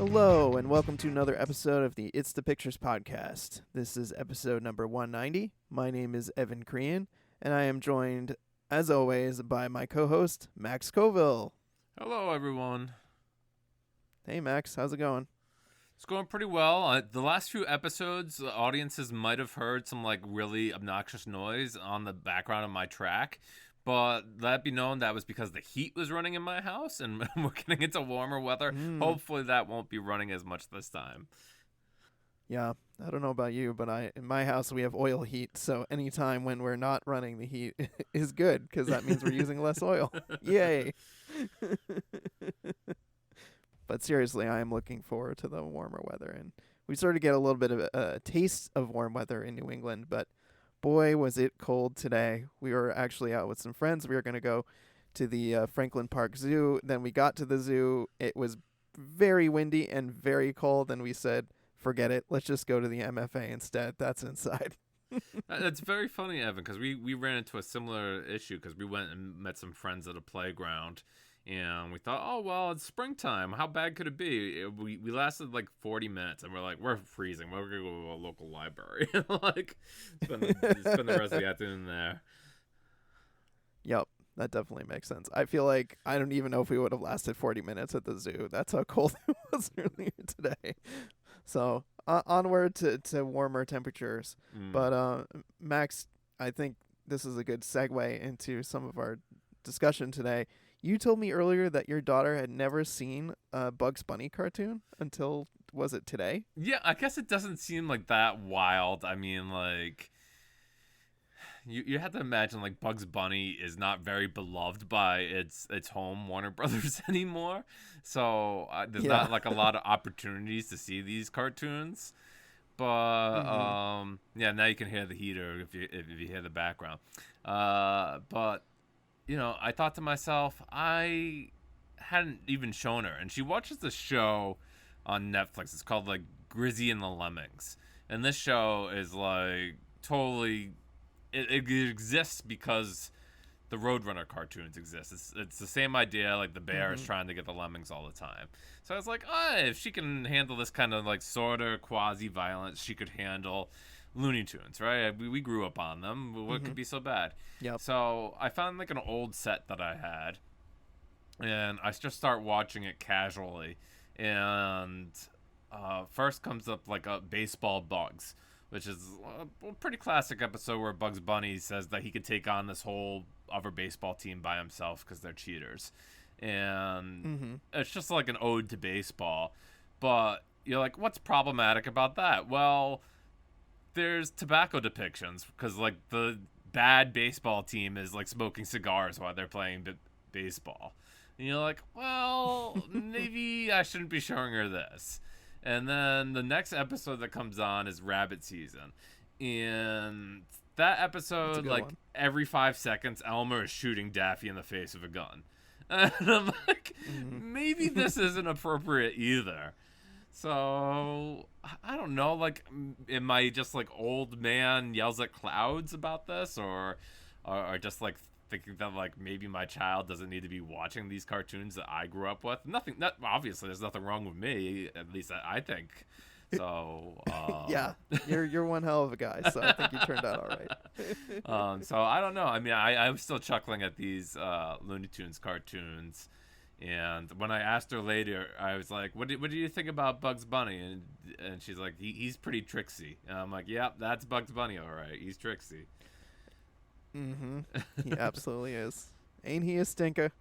Hello, and welcome to another episode of the It's the Pictures podcast. This is episode number 190. My name is Evan Crean, and I am joined, as always, by my co-host, Max Coville. Hello, everyone. Hey, Max. How's it going? It's going pretty well. The last few episodes, the audiences might have heard some really obnoxious noise on the background of my track. But let be known that was because the heat was running in my house, and we're getting into warmer weather. Hopefully that won't be running as much this time. Yeah, I don't know about you, but in my house we have oil heat, so anytime when we're not running the heat is good, because that means we're using less oil. Yay! But seriously, I am looking forward to the warmer weather, and we sort of get a little bit of a taste of warm weather in New England, but boy, was it cold today. We were actually out with some friends. We were going to go to the Franklin Park Zoo. Then we got to the zoo. It was very windy and very cold, and we said, forget it. Let's just go to the MFA instead. That's inside. That's very funny, Evan, because we ran into a similar issue because we went and met some friends at a playground. And we thought, oh, well, it's springtime. How bad could it be? We lasted 40 minutes, and we're like, we're freezing. We're going to go to a local library. Spend the rest of the afternoon there. Yep, that definitely makes sense. I feel like I don't even know if we would have lasted 40 minutes at the zoo. That's how cold it was earlier today. So onward to warmer temperatures. But Max, I think this is a good segue into some of our discussion today. You told me earlier that your daughter had never seen a Bugs Bunny cartoon until, was it today? Yeah, I guess it doesn't seem that wild. I mean, you have to imagine Bugs Bunny is not very beloved by its home Warner Brothers anymore. So there's not a lot of opportunities to see these cartoons. But yeah, now you can hear the heater if you hear the background. But I thought to myself, I hadn't even shown her. And she watches the show on Netflix. It's called, Grizzy and the Lemmings. And this show is, totally... It exists because the Roadrunner cartoons exist. It's the same idea, the bear is trying to get the lemmings all the time. So I was like, if she can handle this kind of, sort of quasi-violence, she could handle... Looney Tunes, right? We grew up on them. What could be so bad? Yep. So I found an old set that I had, and I just start watching it casually. And first comes up a baseball Bugs, which is a pretty classic episode where Bugs Bunny says that he could take on this whole other baseball team by himself because they're cheaters, and it's just an ode to baseball. But you're like, what's problematic about that? Well, there's tobacco depictions because the bad baseball team is smoking cigars while they're playing baseball, and you're like, well, maybe I shouldn't be showing her this. And then the next episode that comes on is rabbit season, and that episode every 5 seconds Elmer is shooting Daffy in the face with a gun, and I'm like, maybe this isn't appropriate either. So, I don't know, am I just, old man yells at clouds about this? Or just, thinking that, maybe my child doesn't need to be watching these cartoons that I grew up with? Obviously, there's nothing wrong with me, at least I think. So, yeah, you're one hell of a guy, so I think you turned out all right. So, I don't know. I mean, I was still chuckling at these Looney Tunes cartoons. And when I asked her later, I was like, what do you think about Bugs Bunny? And she's like, he's pretty tricksy. And I'm like, yep, that's Bugs Bunny, all right. He's tricksy. He absolutely is. Ain't he a stinker?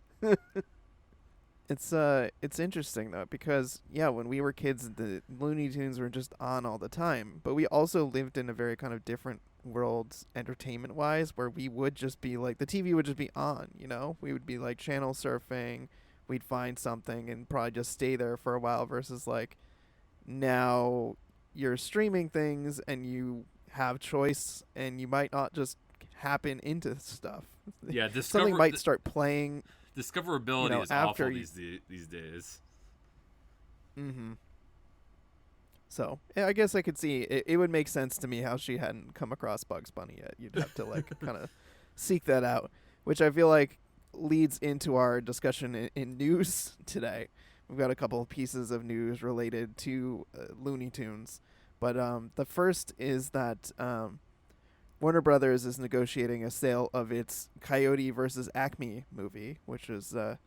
It's interesting, though, because, yeah, when we were kids, the Looney Tunes were just on all the time. But we also lived in a very kind of different world entertainment-wise, where we would just be, the TV would just be on, We would be, channel surfing. We'd find something and probably just stay there for a while versus now you're streaming things and you have choice and you might not just happen into stuff. Yeah, something might start playing. Discoverability is awful these days. So I guess I could see it would make sense to me how she hadn't come across Bugs Bunny yet. You'd have to kind of seek that out, which I feel like leads into our discussion in news today. we've got a couple of pieces of news related to Looney Tunes. But the first is that Warner Brothers is negotiating a sale of its Coyote versus Acme movie, which is a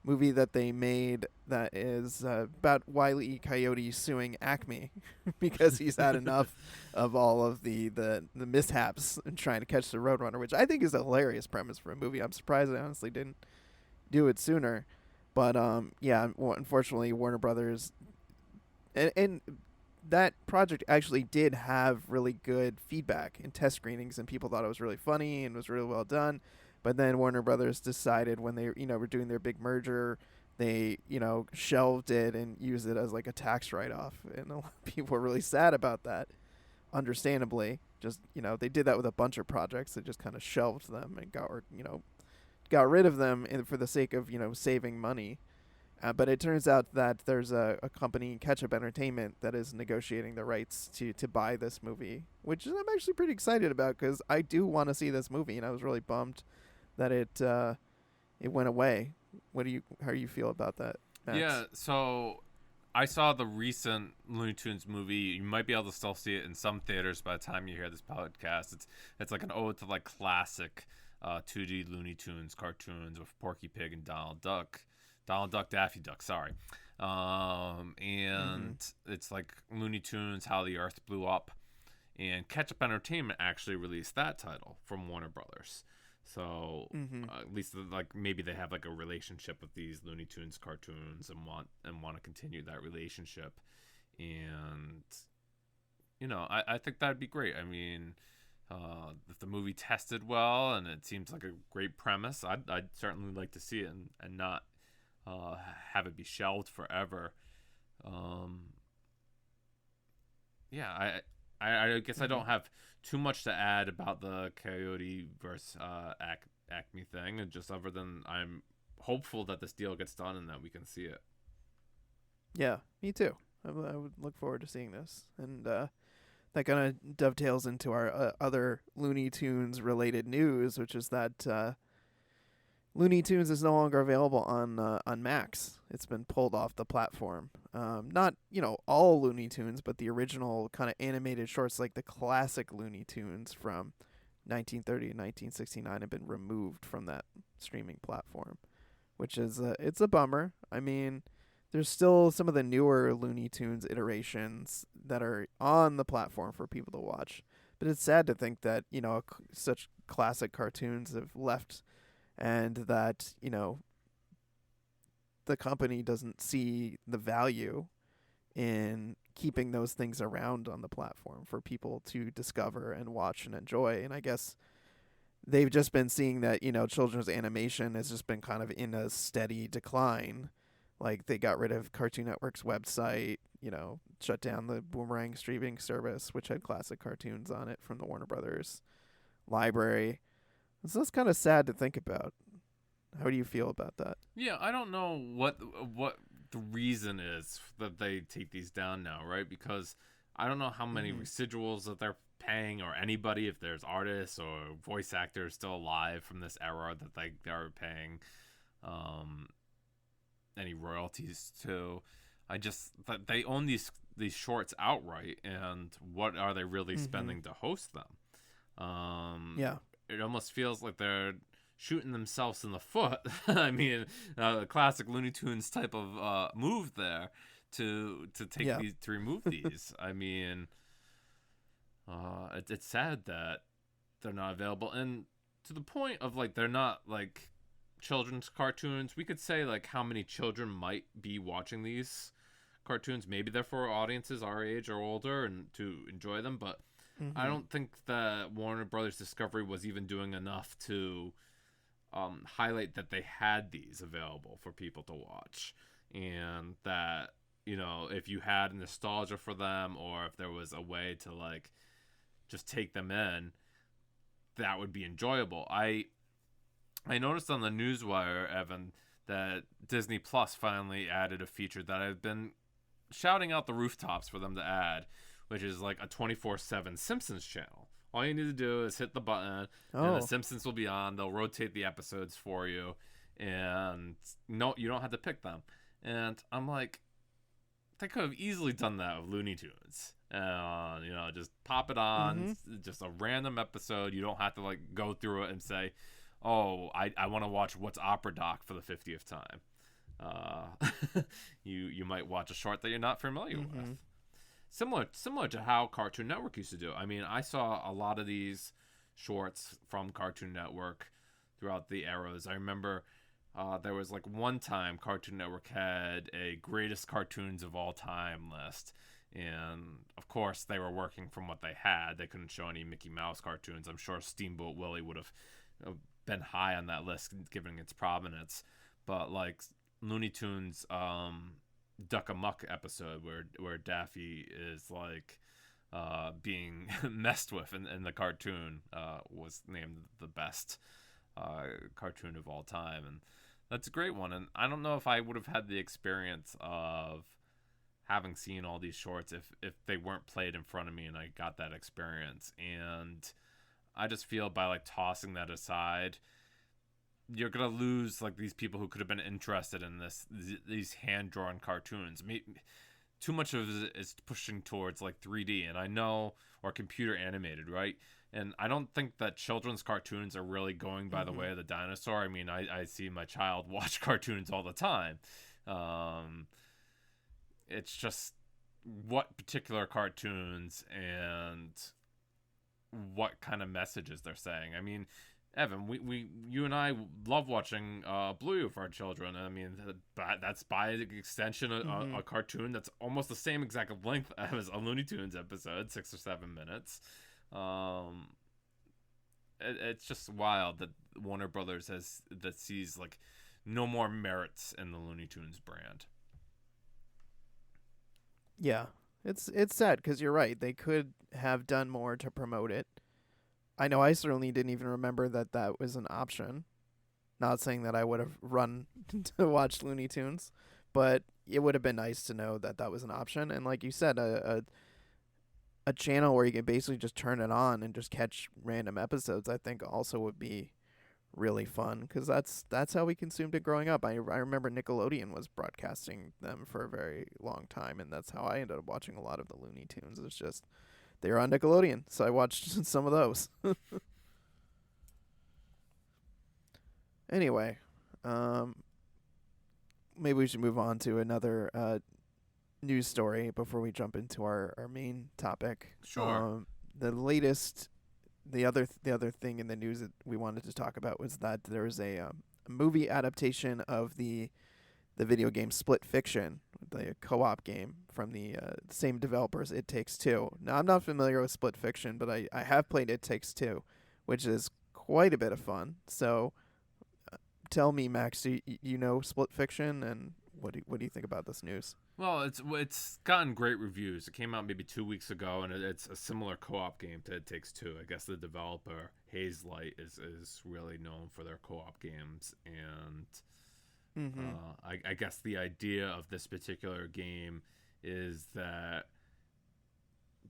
movie that they made that is about Wile E. Coyote suing Acme because he's had enough of all of the mishaps and trying to catch the Roadrunner, which I think is a hilarious premise for a movie. I'm surprised I honestly didn't do it sooner. But yeah, unfortunately, Warner Brothers and that project actually did have really good feedback in test screenings, and people thought it was really funny and was really well done. But then Warner Brothers decided when they were doing their big merger, they shelved it and used it as like a tax write-off, and a lot of people were really sad about that. Understandably, just they did that with a bunch of projects. They just kind of shelved them and got rid of them for the sake of saving money. But it turns out that there's a company, Ketchup Entertainment, that is negotiating the rights to buy this movie, which I'm actually pretty excited about because I do want to see this movie, and I was really bummed that it went away. How do you feel about that, Max? Yeah, so I saw the recent Looney Tunes movie. You might be able to still see it in some theaters by the time you hear this podcast. It's like an ode to like classic 2D Looney Tunes cartoons with Porky Pig and Donald Duck. Donald Duck, Daffy Duck, sorry. And it's like Looney Tunes, How the Earth Blew Up. And Ketchup Entertainment actually released that title from Warner Brothers. So at least like maybe they have like a relationship with these Looney Tunes cartoons and want to continue that relationship. And I think that'd be great. I mean, if the movie tested well and it seems like a great premise, I'd certainly like to see it and not have it be shelved forever. Yeah, I guess I don't have too much to add about the Coyote versus Acme thing, and just other than I'm hopeful that this deal gets done and that we can see it. Yeah, me too. I would look forward to seeing this, and that kind of dovetails into our other Looney Tunes related news, which is that Looney Tunes is no longer available on Max. It's been pulled off the platform. Not all Looney Tunes, but the original kind of animated shorts, like the classic Looney Tunes from 1930 and 1969, have been removed from that streaming platform, which is it's a bummer. I mean, there's still some of the newer Looney Tunes iterations that are on the platform for people to watch, but it's sad to think that such classic cartoons have left, and that the company doesn't see the value in keeping those things around on the platform for people to discover and watch and enjoy. And I guess they've just been seeing that children's animation has just been kind of in a steady decline. Like, they got rid of Cartoon Network's website, shut down the Boomerang streaming service, which had classic cartoons on it from the Warner Brothers library. So that's kind of sad to think about. How do you feel about that? Yeah, I don't know what the reason is that they take these down now, right? Because I don't know how many residuals that they're paying, or anybody, if there's artists or voice actors still alive from this era that they're paying any royalties to. That they own these shorts outright, and what are they really spending to host them? Yeah. It almost feels like they're shooting themselves in the foot. I mean, a classic Looney Tunes type of move there to take these, to remove these. I mean, it's sad that they're not available, and to the point of like they're not like children's cartoons. We could say like how many children might be watching these cartoons. Maybe they're for audiences our age or older and to enjoy them, but I don't think that Warner Brothers Discovery was even doing enough to highlight that they had these available for people to watch, and that if you had nostalgia for them, or if there was a way to like just take them in, that would be enjoyable. I noticed on the Newswire, Evan, that Disney Plus finally added a feature that I've been shouting out the rooftops for them to add, which is like a 24/7 Simpsons channel. All you need to do is hit the button, and the Simpsons will be on. They'll rotate the episodes for you, and no, you don't have to pick them. And I'm like, they could have easily done that with Looney Tunes. Just pop it on, Mm-hmm. just a random episode. You don't have to like go through it and say, "Oh, I want to watch What's Opera Doc for the 50th time." You might watch a short that you're not familiar with. Mm-hmm. Similar to how Cartoon Network used to do. I mean, I saw a lot of these shorts from Cartoon Network throughout the eras. I remember there was like one time Cartoon Network had a greatest cartoons of all time list. And of course, they were working from what they had. They couldn't show any Mickey Mouse cartoons. I'm sure Steamboat Willie would have been high on that list given its prominence. But like Looney Tunes Duck Amuck episode where Daffy is like being messed with in the cartoon was named the best cartoon of all time, and that's a great one. And I don't know if I would have had the experience of having seen all these shorts if they weren't played in front of me and I got that experience. And I just feel by like tossing that aside, you're gonna lose like these people who could have been interested in these hand drawn cartoons. Too much of it is pushing towards like 3D, and I know, or computer animated, right? And I don't think that children's cartoons are really going by the Mm-hmm. way of the dinosaur. I mean, I see my child watch cartoons all the time. Um, it's just what particular cartoons and what kind of messages they're saying. I mean, Evan, you and I love watching Bluey with our children. I mean, that's by extension Mm-hmm. a cartoon that's almost the same exact length as a Looney Tunes episode, 6 or 7 minutes. Um, it's just wild that Warner Brothers sees like no more merits in the Looney Tunes brand. Yeah, it's sad because you're right. They could have done more to promote it. I know I certainly didn't even remember that that was an option. Not saying that I would have run to watch Looney Tunes, but it would have been nice to know that that was an option. And like you said, a channel where you can basically just turn it on and just catch random episodes, I think also would be really fun because that's how we consumed it growing up. I remember Nickelodeon was broadcasting them for a very long time, and that's how I ended up watching a lot of the Looney Tunes. It's just they were on Nickelodeon, so I watched some of those. Anyway, um, maybe we should move on to another news story before we jump into our main topic. Sure. The latest, the other thing in the news that we wanted to talk about was that there was a movie adaptation of the video game Split Fiction, the co-op game from the same developers, It Takes Two. Now, I'm not familiar with Split Fiction, but I have played It Takes Two, which is quite a bit of fun. So, tell me, Max, do you know Split Fiction, and what do you think about this news? Well, it's gotten great reviews. It came out maybe 2 weeks ago, and it's a similar co-op game to It Takes Two. I guess the developer Hazelight is really known for their co-op games, and Mm-hmm. I guess the idea of this particular game is that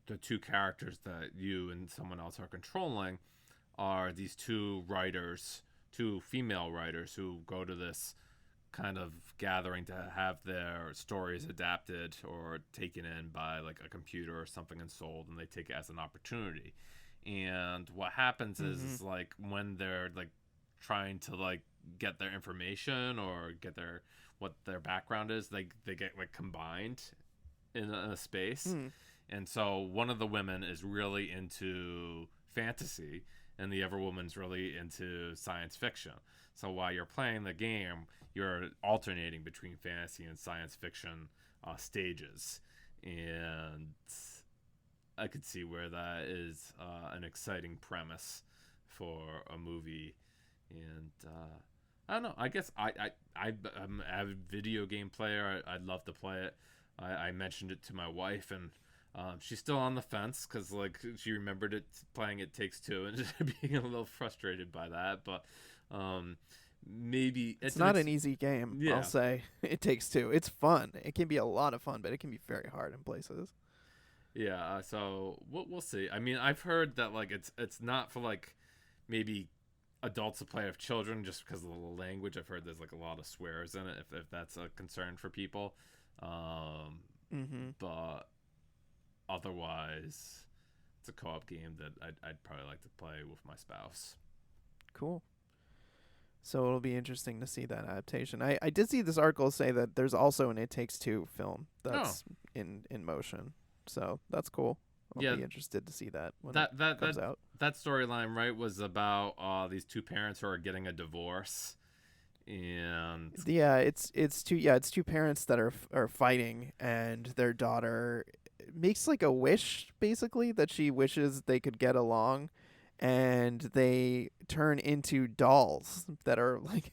the two characters that you and someone else are controlling are these two female writers who go to this kind of gathering to have their stories adapted or taken in by like a computer or something and sold, and they take it as an opportunity. And what happens Mm-hmm. is like when they're like trying to like get their information or get their what their background is, they get like combined in a space. Hmm. And so one of the women is really into fantasy and the other woman's really into science fiction. So while you're playing the game, you're alternating between fantasy and science fiction stages. And I could see where that is an exciting premise for a movie. And I don't know. I guess I'm an avid video game player. I'd love to play it. I mentioned it to my wife, and she's still on the fence because like she remembered it playing It Takes Two and just being a little frustrated by that. But um, maybe It's it's not an easy game, I'll yeah. say. It Takes Two. It's fun. It can be a lot of fun, but it can be very hard in places. Yeah, so we'll see. I mean, I've heard that like it's not for like maybe adults to play with children just because of the language. I've heard there's like a lot of swears in it, if that's a concern for people. Mm-hmm. But otherwise, it's a co-op game that I'd probably like to play with my spouse. Cool. So it'll be interesting to see that adaptation. I did see this article say that there's also an It Takes Two film Oh, that's in motion. So that's cool. I'll yeah, be interested to see that when that it comes out. that storyline, right, was about these two parents who are getting a divorce, and Yeah, it's two parents that are fighting, and their daughter makes like a wish basically that she wishes they could get along, and they turn into dolls that are like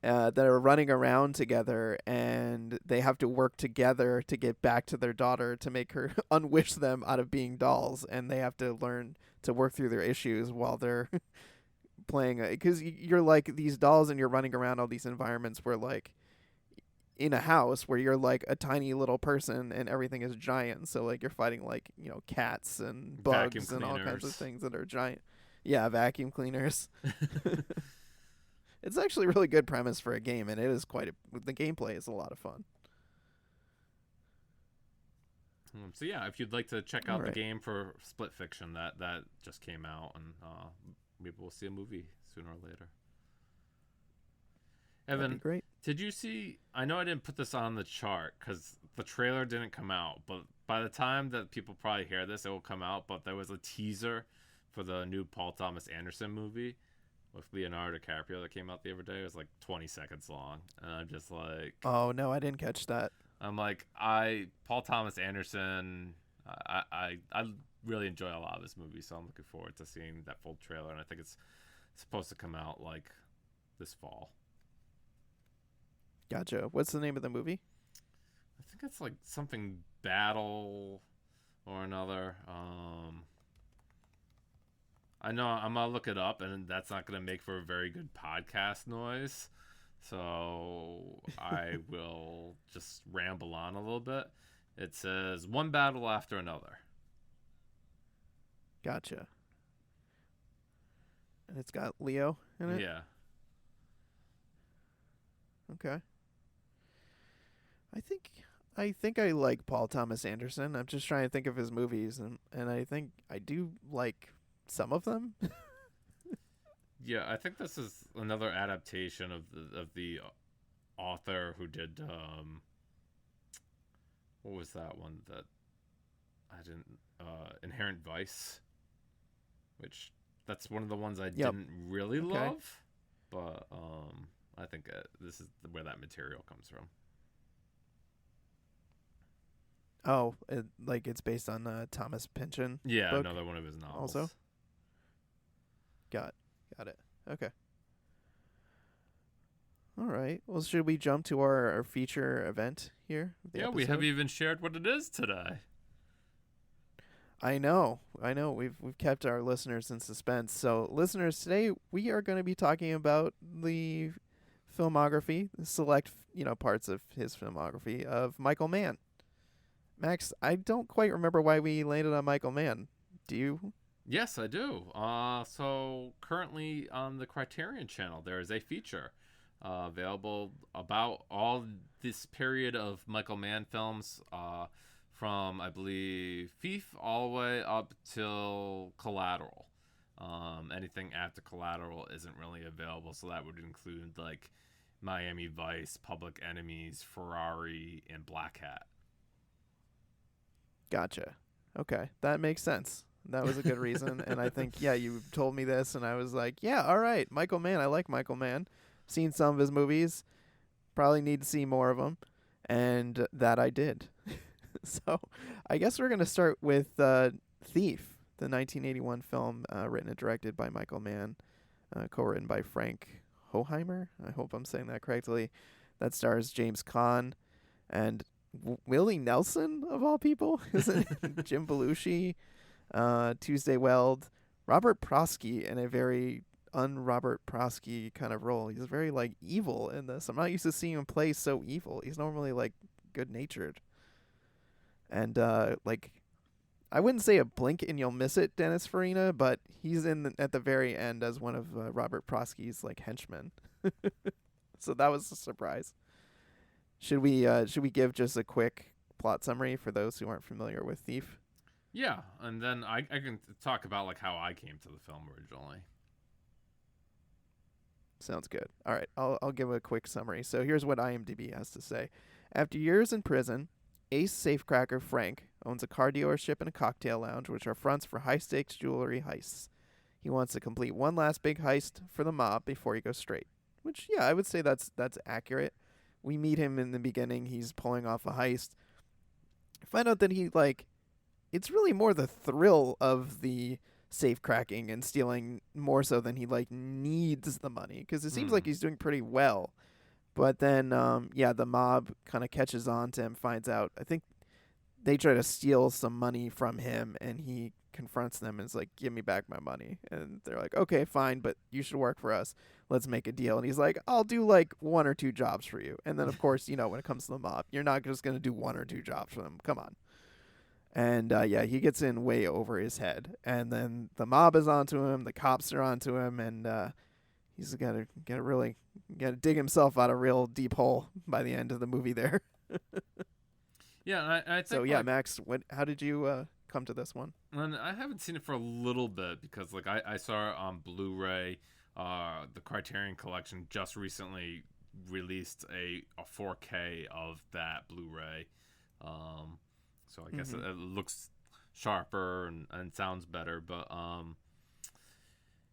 that are running around together, and they have to work together to get back to their daughter to make her unwish them out of being dolls, and they have to learn to work through their issues while they're playing, because you're like these dolls and you're running around all these environments where like in a house where you're like a tiny little person and everything is giant, so like you're fighting like cats and vacuum bugs and all kinds of cleaners. things that are giant. Yeah, vacuum cleaners. It's actually a really good premise for a game, and it is the gameplay is a lot of fun. So yeah, if you'd like to check All out the right. game for Split Fiction, that just came out, and maybe we'll see a movie sooner or later. That'd be Evan, great. did you see? I know I didn't put this on the chart because the trailer didn't come out, but by the time that people probably hear this, it will come out. But there was a teaser for the new Paul Thomas Anderson movie with Leonardo DiCaprio that came out the other day. It was like 20 seconds long, and I'm just like, Oh no, I didn't catch that. Paul Thomas Anderson. I really enjoy a lot of his movies, so I'm looking forward to seeing that full trailer, and I think it's supposed to come out like this fall. Gotcha. What's the name of the movie? I think it's like something battle or another. I know I'm gonna look it up, and that's not gonna make for a very good podcast noise. So I will just ramble on a little bit. It says one battle after another. Gotcha. And it's got Leo in it. Yeah. Okay. I think I like Paul Thomas Anderson. I'm just trying to think of his movies, and I think I do like some of them. Yeah, I think this is another adaptation of the author who did what was that one that I didn't Inherent Vice, which that's one of the ones I Yep. didn't really Okay. love, but I think this is where that material comes from. Oh, like it's based on Thomas Pynchon Yeah, book. another one of his novels. Also? Got it. Okay. All right. Well, should we jump to our feature event here? Of the Yeah, we have episode? even shared what it is today. I know. We've kept our listeners in suspense. So, listeners, today we are going to be talking about the filmography, the select parts of his filmography of Michael Mann. Max, I don't quite remember why we landed on Michael Mann. Do you? Yes, I do. So currently on the Criterion channel, there is a feature available about all this period of Michael Mann films, from I believe Thief all the way up till Collateral. Anything after Collateral isn't really available, so that would include like Miami Vice, Public Enemies, Ferrari, and Black Hat. Gotcha. Okay, that makes sense. That was a good reason, and I think you told me this, and I was like, yeah, all right, Michael Mann. I like Michael Mann. Seen some of his movies. Probably need to see more of them, and that I did. So, I guess we're gonna start with Thief, the 1981 film, written and directed by Michael Mann, co-written by Frank Hoheimer. I hope I'm saying that correctly. That stars James Caan and Willie Nelson of all people, isn't it? Jim Belushi, Tuesday Weld, Robert Prosky in a very un-Robert Prosky kind of role. He's very like evil in this. I'm not used to seeing him play so evil. He's normally like good-natured, and I wouldn't say a blink and you'll miss it Dennis Farina, but he's at the very end as one of Robert Prosky's like henchmen. So that was a surprise. Should we give just a quick plot summary for those who aren't familiar with Thief? Yeah, and then I can talk about like how I came to the film originally. Sounds good. All right, I'll give a quick summary. So here's what IMDb has to say. After years in prison, ace safecracker Frank owns a car dealership and a cocktail lounge, which are fronts for high-stakes jewelry heists. He wants to complete one last big heist for the mob before he goes straight. Which, yeah, I would say that's accurate. We meet him in the beginning. He's pulling off a heist. Find out that it's really more the thrill of the safe cracking and stealing more so than he needs the money, because it seems like he's doing pretty well. But then, the mob kind of catches on to him, finds out. I think they try to steal some money from him, and he confronts them and is like, give me back my money. And they're like, okay, fine, but you should work for us. Let's make a deal. And he's like, I'll do like 1 or 2 jobs for you. And then, of course, when it comes to the mob, you're not just going to do 1 or 2 jobs for them. Come on. And, he gets in way over his head. And then the mob is onto him. The cops are onto him. And he's got to dig himself out a real deep hole by the end of the movie there. Yeah, I think so. Yeah, Max, how did you come to this one? And I haven't seen it for a little bit because I saw it on Blu-ray. The Criterion Collection just recently released a 4K of that Blu-ray. So I guess it looks sharper and sounds better, but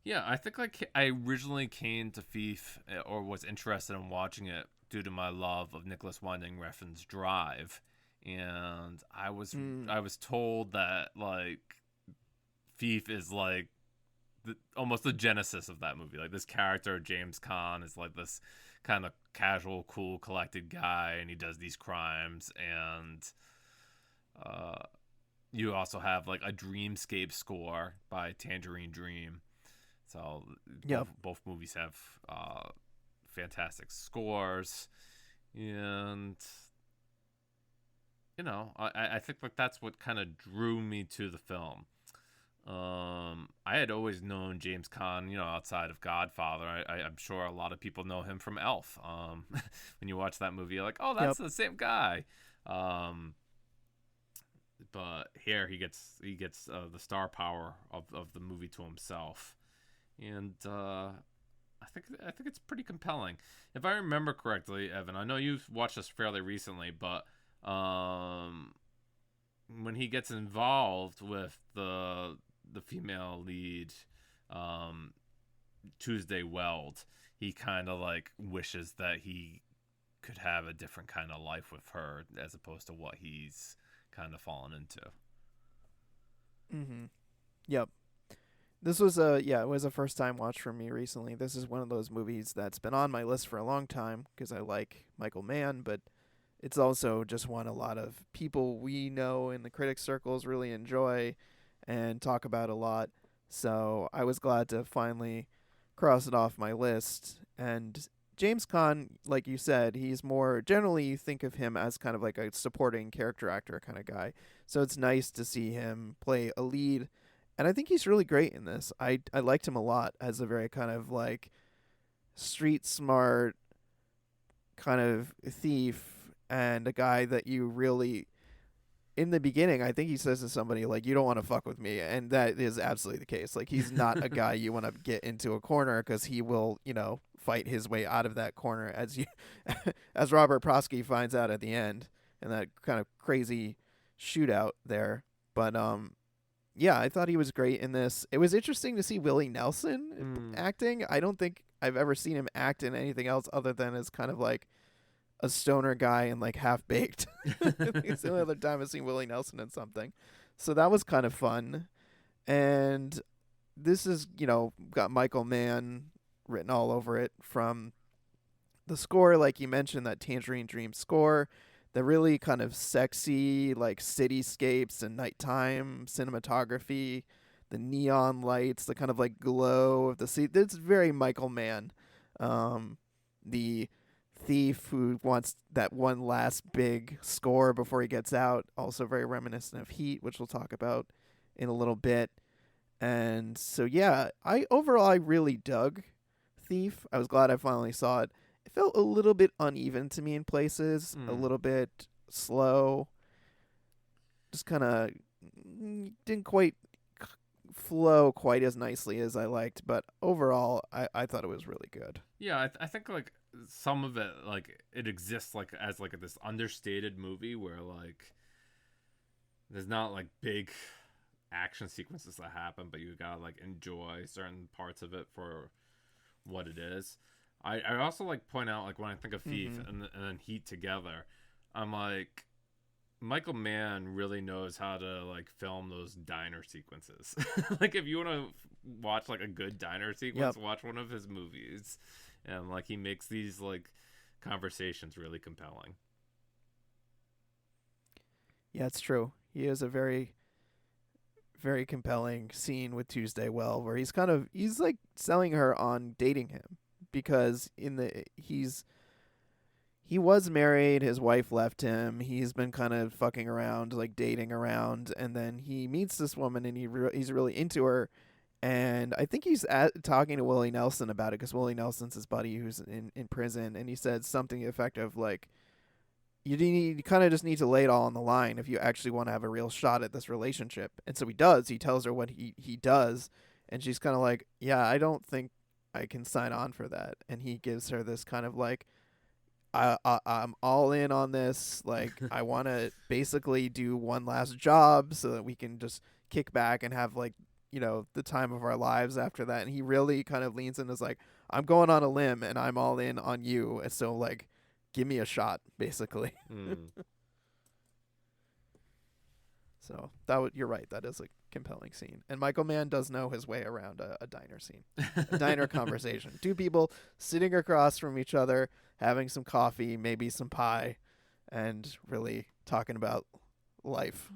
yeah, I think I originally came to Thief or was interested in watching it due to my love of Nicholas Winding Refn's Drive, and I was told that Thief is almost the genesis of that movie. Like, this character James Caan is like this kind of casual, cool, collected guy, and he does these crimes, and you also have a Dreamscape score by Tangerine Dream. So both movies have fantastic scores, and I think that's what kind of drew me to the film. I had always known James Caan, outside of Godfather. I'm sure a lot of people know him from Elf. When you watch that movie, you're like, oh, that's the same guy. But here he gets the star power of the movie to himself, and I think it's pretty compelling. If I remember correctly, Evan, I know you've watched this fairly recently, but when he gets involved with the female lead, Tuesday Weld, he kind of wishes that he could have a different kind of life with her as opposed to what he's kind of fallen into. Yep. This was it was a first time watch for me recently. This is one of those movies that's been on my list for a long time because I like Michael Mann, but it's also just one a lot of people we know in the critics circles really enjoy and talk about a lot. So I was glad to finally cross it off my list. And James Caan, like you said, he's more generally, you think of him as kind of like a supporting character actor kind of guy. So it's nice to see him play a lead. And I think he's really great in this. I liked him a lot as a very kind of street smart kind of thief, and a guy that you really, in the beginning, I think he says to somebody you don't want to fuck with me, and that is absolutely the case. He's not a guy you want to get into a corner, because he will fight his way out of that corner, as Robert Prosky finds out at the end in that kind of crazy shootout there. But yeah, I thought he was great in this. It was interesting to see Willie Nelson acting. I don't think I've ever seen him act in anything else other than as kind of a stoner guy and Half Baked. It's the only other time I've seen Willie Nelson in something. So that was kind of fun. And this is, got Michael Mann written all over it, from the score, like you mentioned, that Tangerine Dream score, the really kind of sexy cityscapes and nighttime cinematography, the neon lights, the kind of glow of the sea. It's very Michael Mann. The thief who wants that one last big score before he gets out. Also very reminiscent of Heat, which we'll talk about in a little bit. And so yeah, I really dug Thief. I was glad I finally saw it. It felt a little bit uneven to me in places, a little bit slow. Just kind of didn't quite flow quite as nicely as I liked, but overall I thought it was really good. Yeah, I think like some of it, like it exists like as like this understated movie where like there's not like big action sequences that happen, but you gotta like enjoy certain parts of it for what it is. I also like point out like when I think of Thief and then Heat together, I'm like Michael Mann really knows how to like film those diner sequences. Like if you want to watch like a good diner sequence, watch one of his movies, and like he makes these like conversations really compelling. Yeah, it's true. He has a very very compelling scene with Tuesday Well where he's like selling her on dating him because he was married, his wife left him, he's been kind of fucking around, like dating around, and then he meets this woman and he's really into her. And I think he's talking to Willie Nelson about it because Willie Nelson's his buddy who's in prison, and he said something to the effect of like, you kind of just need to lay it all on the line if you actually want to have a real shot at this relationship. And so he does. He tells her what he does, and she's kind of like, yeah, I don't think I can sign on for that. And he gives her this kind of like, I'm all in on this. Like, I want to basically do one last job so that we can just kick back and have like, the time of our lives after that. And he really kind of leans in as like, I'm going on a limb and I'm all in on you. And so like, give me a shot, basically. So you're right. That is a compelling scene. And Michael Mann does know his way around a diner scene, a diner conversation. Two people sitting across from each other, having some coffee, maybe some pie, and really talking about life.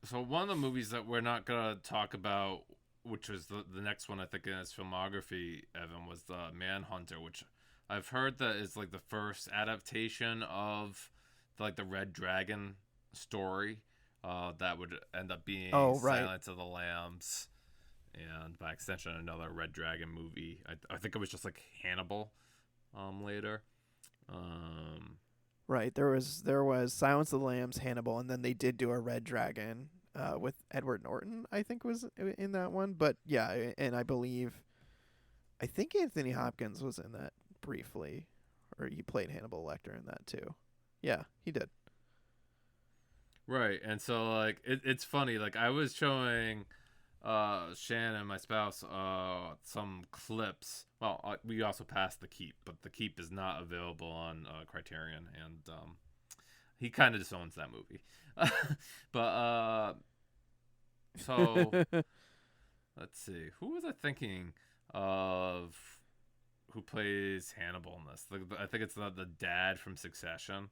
So one of the movies that we're not gonna talk about, which was the next one I think in his filmography, Evan, was the Manhunter, which I've heard that is like the first adaptation of like the Red Dragon story that would end up being Silence of the Lambs, and by extension another Red Dragon movie. I think it was just like Hannibal later. Right, there was Silence of the Lambs, Hannibal, and then they did do a Red Dragon with Edward Norton, I think was in that one. But yeah, and I think Anthony Hopkins was in that briefly, or he played Hannibal Lecter in that too. Yeah, he did. Right, and so like it's funny. Like I was showing Shannon, my spouse, some clips. Well, we also passed The Keep, but The Keep is not available on Criterion, and he kind of disowns that movie. But so let's see, who was I thinking of? Who plays Hannibal in this? I think it's the dad from Succession.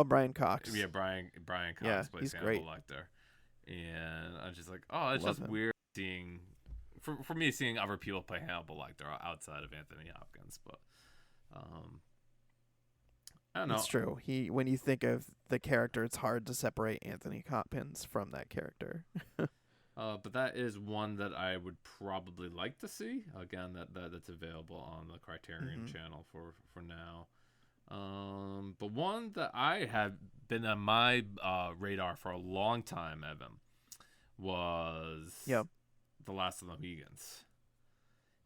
Brian Cox. Yeah, Brian Cox plays Hannibal Lecter, and I'm just like, oh, it's just weird seeing, for me, seeing other people play Hannibal Lecter outside of Anthony Hopkins, but I don't know. It's true. When you think of the character, it's hard to separate Anthony Hopkins from that character. But that is one that I would probably like to see. Again, that's available on the Criterion channel for now. But one that I have been on my radar for a long time, Evan, was The Last of the Mohicans.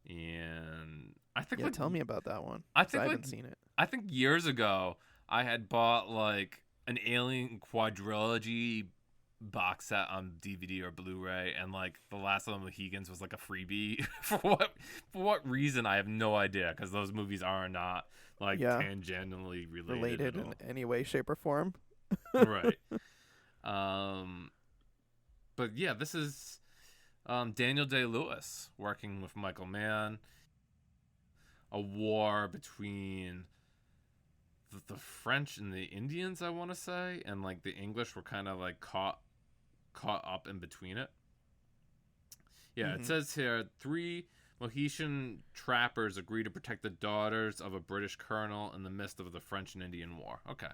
And I think tell me about that one. I haven't seen it. I think years ago I had bought like an Alien quadrilogy box set on DVD or Blu-ray, and like The Last of the Mohicans was like a freebie. for what reason I have no idea, because those movies are not like tangentially related in any way, shape, or form. Right. But yeah, this is Daniel Day-Lewis working with Michael Mann. A war between the French and the Indians, I want to say, and like the English were kind of like caught up in between it. Yeah, it says here 3 Mohican trappers agree to protect the daughters of a British colonel in the midst of the French and Indian War. Okay.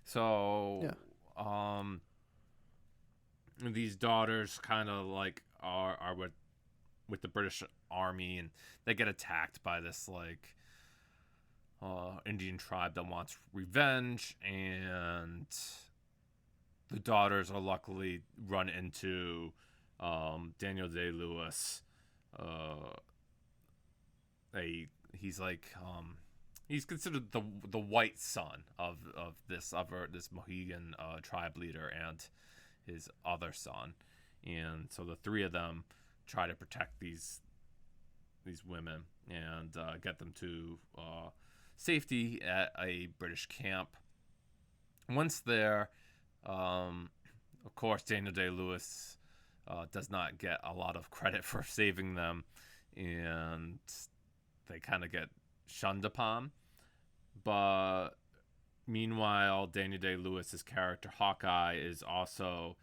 So, Yeah. these daughters kind of like are with the British Army, and they get attacked by this like Indian tribe that wants revenge, and the daughters are luckily run into Daniel Day-Lewis. Uh, he's like he's considered the white son of this Mohegan tribe leader and his other son, and so the three of them try to protect these women and get them to safety at a British camp. Once there, of course, Daniel Day-Lewis does not get a lot of credit for saving them, and they kind of get shunned upon. But meanwhile, Daniel Day-Lewis's character Hawkeye is also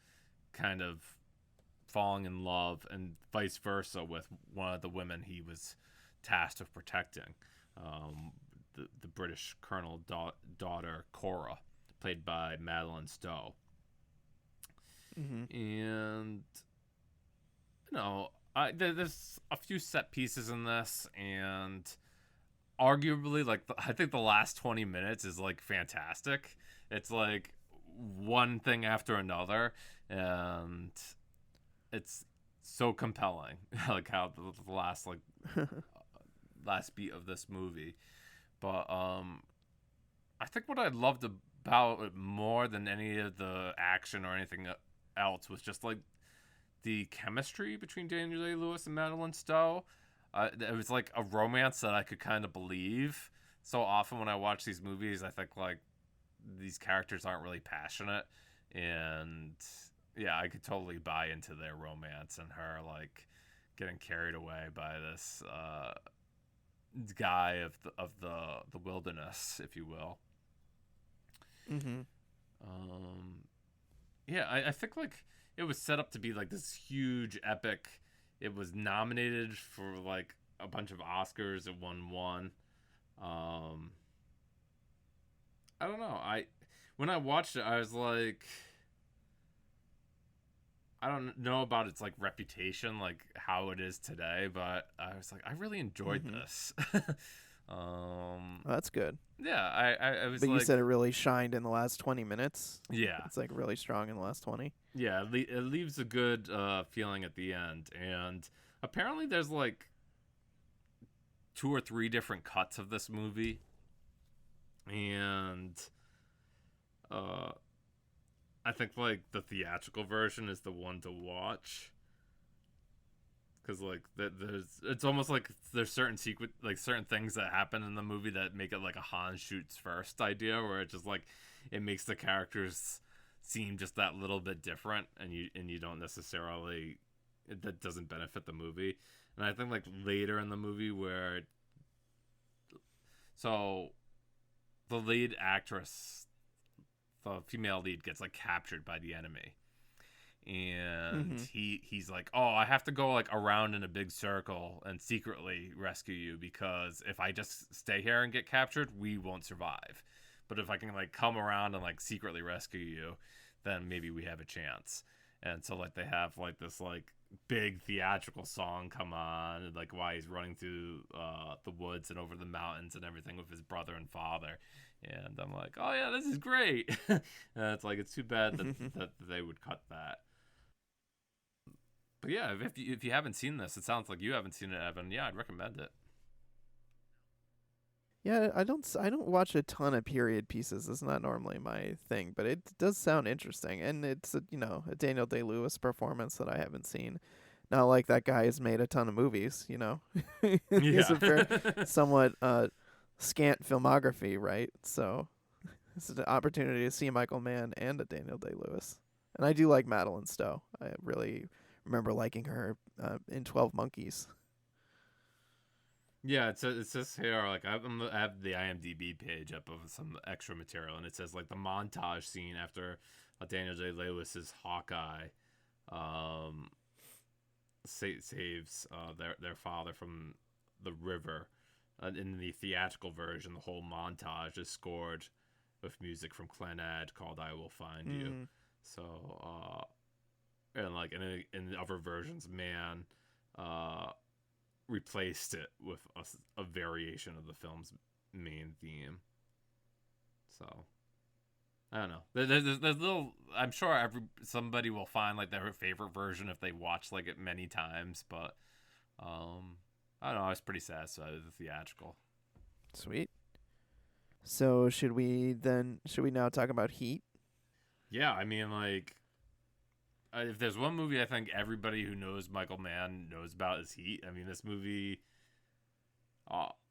kind of falling in love, and vice versa with one of the women he was tasked with protecting, the British colonel daughter Cora, played by Madeline Stowe. Mm-hmm. And there's a few set pieces in this, and arguably, like, I think the last 20 minutes is like fantastic. It's like one thing after another, and it's so compelling. Like how the last last beat of this movie. But I think what I loved about it more than any of the action or anything else was just like the chemistry between Daniel Day-Lewis and Madeline Stowe. It was like a romance that I could kind of believe. So often when I watch these movies, I think like these characters aren't really passionate, and yeah, I could totally buy into their romance and her like getting carried away by this guy of the wilderness, if you will. Mm-hmm. Yeah, I think like it was set up to be like this huge epic. It was nominated for like a bunch of Oscars. It won one. I don't know. When I watched it, I was like, I don't know about its like reputation, like how it is today, but I was like, I really enjoyed Mm-hmm. this. Well, that's good. Yeah, I was But you like, said it really shined in the last 20 minutes. yeah, It's like really strong in the last 20. yeah. It leaves a good feeling at the end, and apparently there's like two or three different cuts of this movie, and uh, I think like the theatrical version is the one to watch. Because like it's almost like there's certain certain things that happen in the movie that make it like a Han shoots first idea, where it just like it makes the characters seem just that little bit different, and you don't necessarily, that doesn't benefit the movie. And I think like later in the movie where so the lead actress, the female lead, gets like captured by the enemy, and Mm-hmm. he's like, oh, I have to go like around in a big circle and secretly rescue you, because if I just stay here and get captured, we won't survive. But if I can like come around and like secretly rescue you, then maybe we have a chance. And so like they have like this like big theatrical song come on, like while he's running through the woods and over the mountains and everything with his brother and father. And I'm like, oh yeah, this is great. And it's like, it's too bad that they would cut that. But yeah, if you haven't seen this, it sounds like you haven't seen it, Evan. Yeah, I'd recommend it. Yeah, I don't watch a ton of period pieces. It's not normally my thing, but it does sound interesting, and it's a Daniel Day-Lewis performance that I haven't seen. Not like that guy has made a ton of movies. He has Yeah. a very somewhat scant filmography, right? So it's an opportunity to see Michael Mann and a Daniel Day-Lewis, and I do like Madeline Stowe. I really remember liking her in 12 Monkeys. Yeah, it says here, like, I have the IMDb page up of some extra material, and it says like the montage scene after Daniel Day Lewis's Hawkeye. Um, saves their father from the river. In the theatrical version, the whole montage is scored with music from Clannad called "I Will Find You." Mm. So, and like in the other versions, Mann uh, replaced it with a variation of the film's main theme. So I don't know. There's little. I'm sure somebody will find like their favorite version if they watch like it many times. But I don't know. I was pretty satisfied with the theatrical. Sweet. So should we now talk about Heat? Yeah, I mean, like, if there's one movie I think everybody who knows Michael Mann knows about is Heat. I mean, this movie,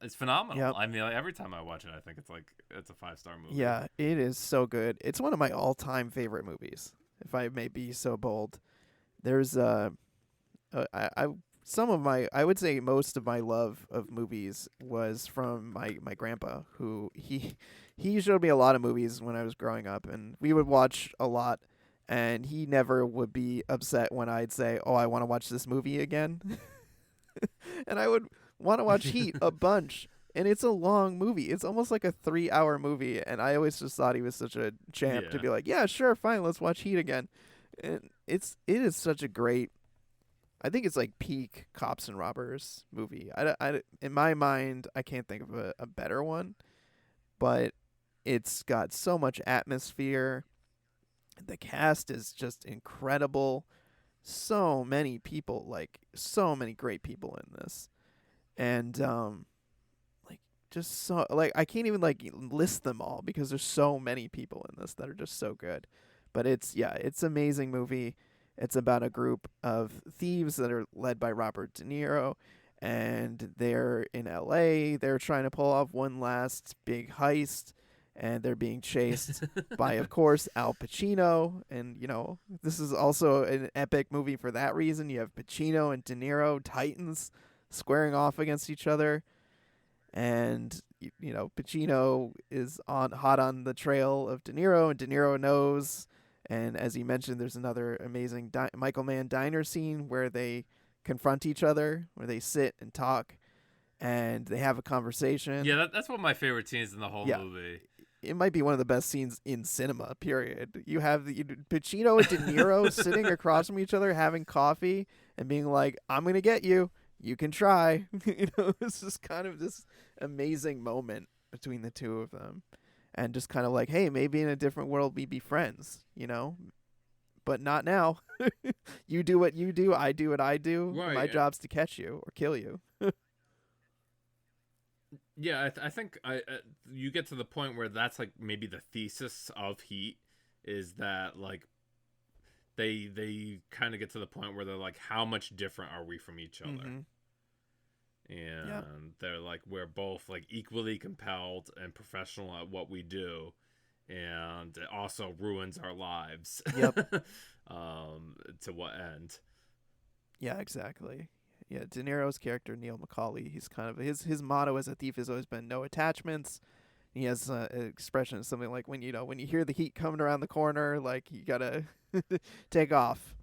it's phenomenal. Yep. I mean, like, every time I watch it, I think it's a 5-star movie. Yeah, it is so good. It's one of my all-time favorite movies, if I may be so bold. There's I some of my I would say most of my love of movies was from my grandpa, who he showed me a lot of movies when I was growing up, and we would watch a lot, and he never would be upset when I'd say, "Oh, I want to watch this movie again." And I would want to watch Heat a bunch. And it's a long movie. It's almost like a 3-hour movie. And I always just thought he was such a champ to Yeah. be like, yeah, sure, fine, let's watch Heat again. And it is such a great. I think it's like peak cops and robbers movie. In my mind, I can't think of a better one. But it's got so much atmosphere. The cast is just incredible. So many people, like so many great people in this. And like just so like I can't even like list them all because there's so many people in this that are just so good. But it's amazing movie. It's about a group of thieves that are led by Robert De Niro, and they're in LA. They're trying to pull off one last big heist, and they're being chased by, of course, Al Pacino. And this is also an epic movie for that reason. You have Pacino and De Niro, titans, squaring off against each other, and Pacino is on hot on the trail of De Niro, and De Niro knows. And as you mentioned, there's another amazing Michael Mann diner scene where they confront each other, where they sit and talk, and they have a conversation. Yeah, that's one of my favorite scenes in the whole Yeah, movie. it might be one of the best scenes in cinema. Period. You have Pacino and De Niro sitting across from each other, having coffee, and being like, "I'm gonna get you. You can try." It's just kind of this amazing moment between the two of them, and just kind of like, hey, maybe in a different world we'd be friends, but not now. You do what you do, I do what I do. Right. My job's to catch you or kill you. Yeah, I think you get to the point where that's like maybe the thesis of Heat is that like they kind of get to the point where they're like, how much different are we from each other? Mm-hmm. And Yeah. they're like, we're both like equally compelled and professional at what we do, and it also ruins our lives. Yep. To what end? Yeah, exactly. Yeah, De Niro's character Neil McCauley, he's kind of his motto as a thief has always been no attachments. He has an expression something like when you hear the heat coming around the corner, like you gotta take off.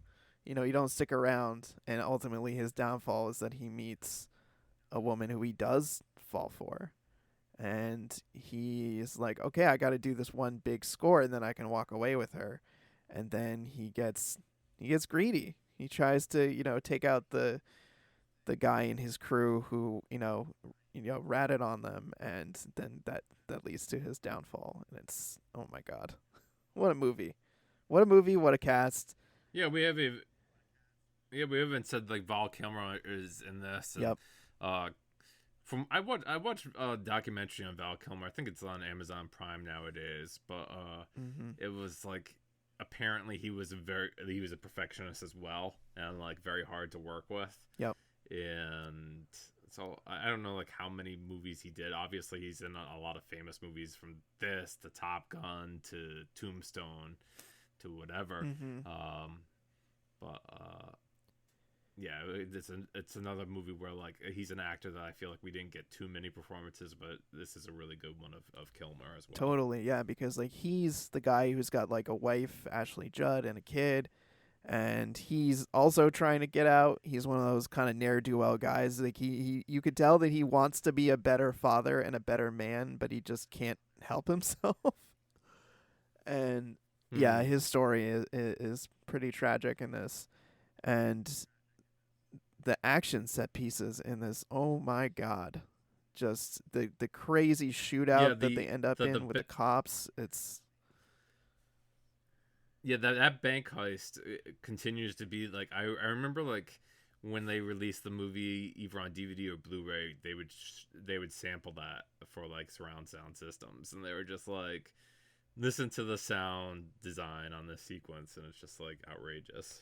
You don't stick around. And ultimately, his downfall is that he meets a woman who he does fall for, and he's like, okay, I got to do this one big score, and then I can walk away with her. And then he gets greedy. He tries to take out the guy in his crew who ratted on them, and then that leads to his downfall. And it's, oh my god, what a movie, what a cast. Yeah, we haven't said like Val Kilmer is in this. And, Yep. I watched a documentary on Val Kilmer. I think it's on Amazon Prime nowadays, but Mm-hmm. it was like apparently he was a perfectionist as well, and like very hard to work with. Yep. And so I don't know like how many movies he did. Obviously, he's in a lot of famous movies, from this to Top Gun to Tombstone to whatever. Mm-hmm. But yeah, it's another movie where like he's an actor that I feel like we didn't get too many performances, but this is a really good one of Kilmer as well. Totally, yeah, because like he's the guy who's got like a wife, Ashley Judd, and a kid, and he's also trying to get out. He's one of those kind of ne'er-do-well guys. Like you could tell that he wants to be a better father and a better man, but he just can't help himself. And yeah, Hmm. his story is pretty tragic in this, and the action set pieces in this. Oh my god, just the crazy Yeah, shootout that they end up in with the cops. It's that bank heist continues to be like I remember like when they released the movie either on DVD or Blu-ray, they would sample that for like surround sound systems, and they were just like, listen to the sound design on this sequence, and it's just like outrageous.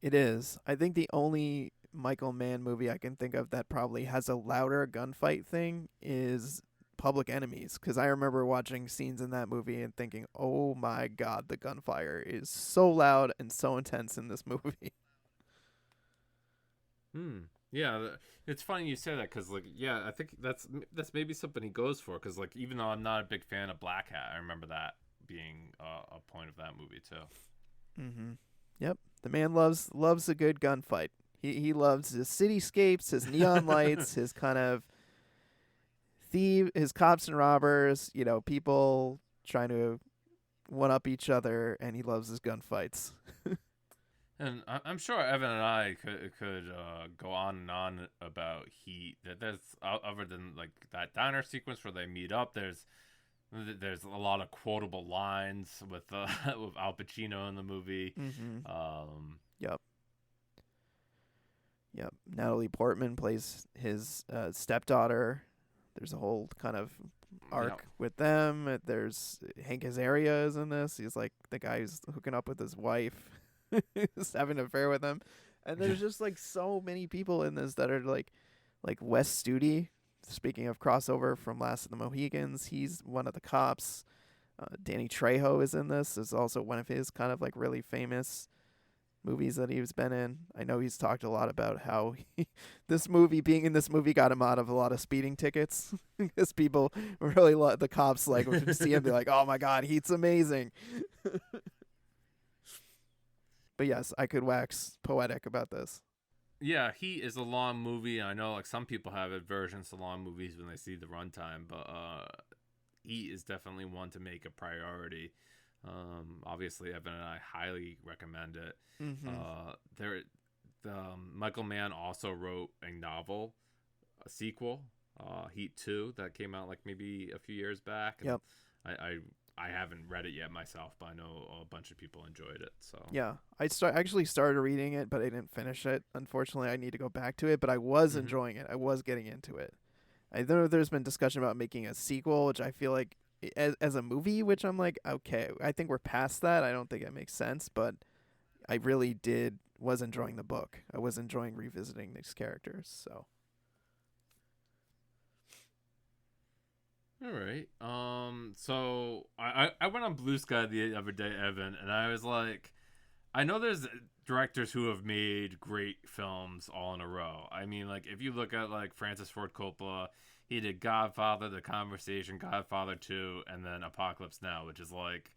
It is. I think the only Michael Mann movie I can think of that probably has a louder gunfight thing is Public Enemies, because I remember watching scenes in that movie and thinking, "Oh my god, the gunfire is so loud and so intense in this movie." Hmm. Yeah, it's funny you say that because, like, yeah, I think that's maybe something he goes for because, like, even though I'm not a big fan of Black Hat, I remember that being a point of that movie too. Mhm. Yep. The man loves a good gunfight. He loves his cityscapes, his neon lights, his kind of his cops and robbers, people trying to one up each other, and he loves his gunfights. And I'm sure Evan and I could go on and on about Heat. That there's other than like that diner sequence where they meet up. There's a lot of quotable lines with with Al Pacino in the movie. Mhm. Um, Yep. Yep. Natalie Portman plays his stepdaughter. There's a whole kind of you know, arc with them. There's Hank Azaria is in this. He's like the guy who's hooking up with his wife, who's having an affair with him. And there's just like so many people in this that are like Wes Studi. Speaking of crossover from Last of the Mohicans, he's one of the cops. Danny Trejo is in this. Is also one of his kind of like really famous movies that he's been in. I know he's talked a lot about how being in this movie got him out of a lot of speeding tickets because people really the cops like would see him be like, "Oh my god, Heat's amazing." But yes, I could wax poetic about this. yeah, Heat is a long movie. I know like some people have aversions to long movies when they see the runtime, but Heat is definitely one to make a priority. Obviously, Evan and I highly recommend it. Mm-hmm. There, Michael Mann also wrote a novel, a sequel, Heat 2, that came out like maybe a few years back, and Yep. I haven't read it yet myself, but I know a bunch of people enjoyed it. So Yeah, actually started reading it, but I didn't finish it. Unfortunately, I need to go back to it. But I was mm-hmm. enjoying it. I was getting into it. I know there's been discussion about making a sequel, which I feel like as a movie, which I'm like, okay, I think we're past that. I don't think it makes sense, but I really was enjoying the book. I was enjoying revisiting these characters. So All right. So I went on Blue Sky the other day, Evan, and I was like, I know there's directors who have made great films all in a row. I mean, like if you look at like Francis Ford Coppola, he did Godfather, The Conversation, Godfather 2, and then Apocalypse Now, which is like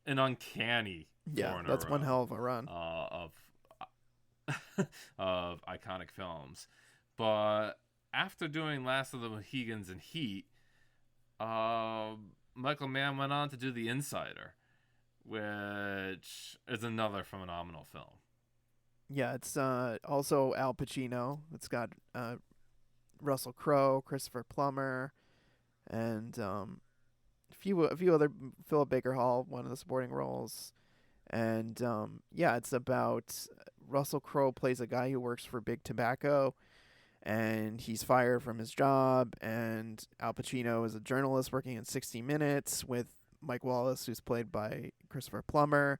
an uncanny yeah, four in a that's one row hell of a run. of of iconic films. But after doing Last of the Mohicans and Heat, uh, Michael Mann went on to do The Insider, which is another phenomenal film. Yeah, it's also Al Pacino. It's got Russell Crowe, Christopher Plummer, and a few other Philip Baker Hall, one of the supporting roles. And yeah, it's about Russell Crowe plays a guy who works for Big Tobacco, and he's fired from his job. And Al Pacino is a journalist working in 60 Minutes with Mike Wallace, who's played by Christopher Plummer.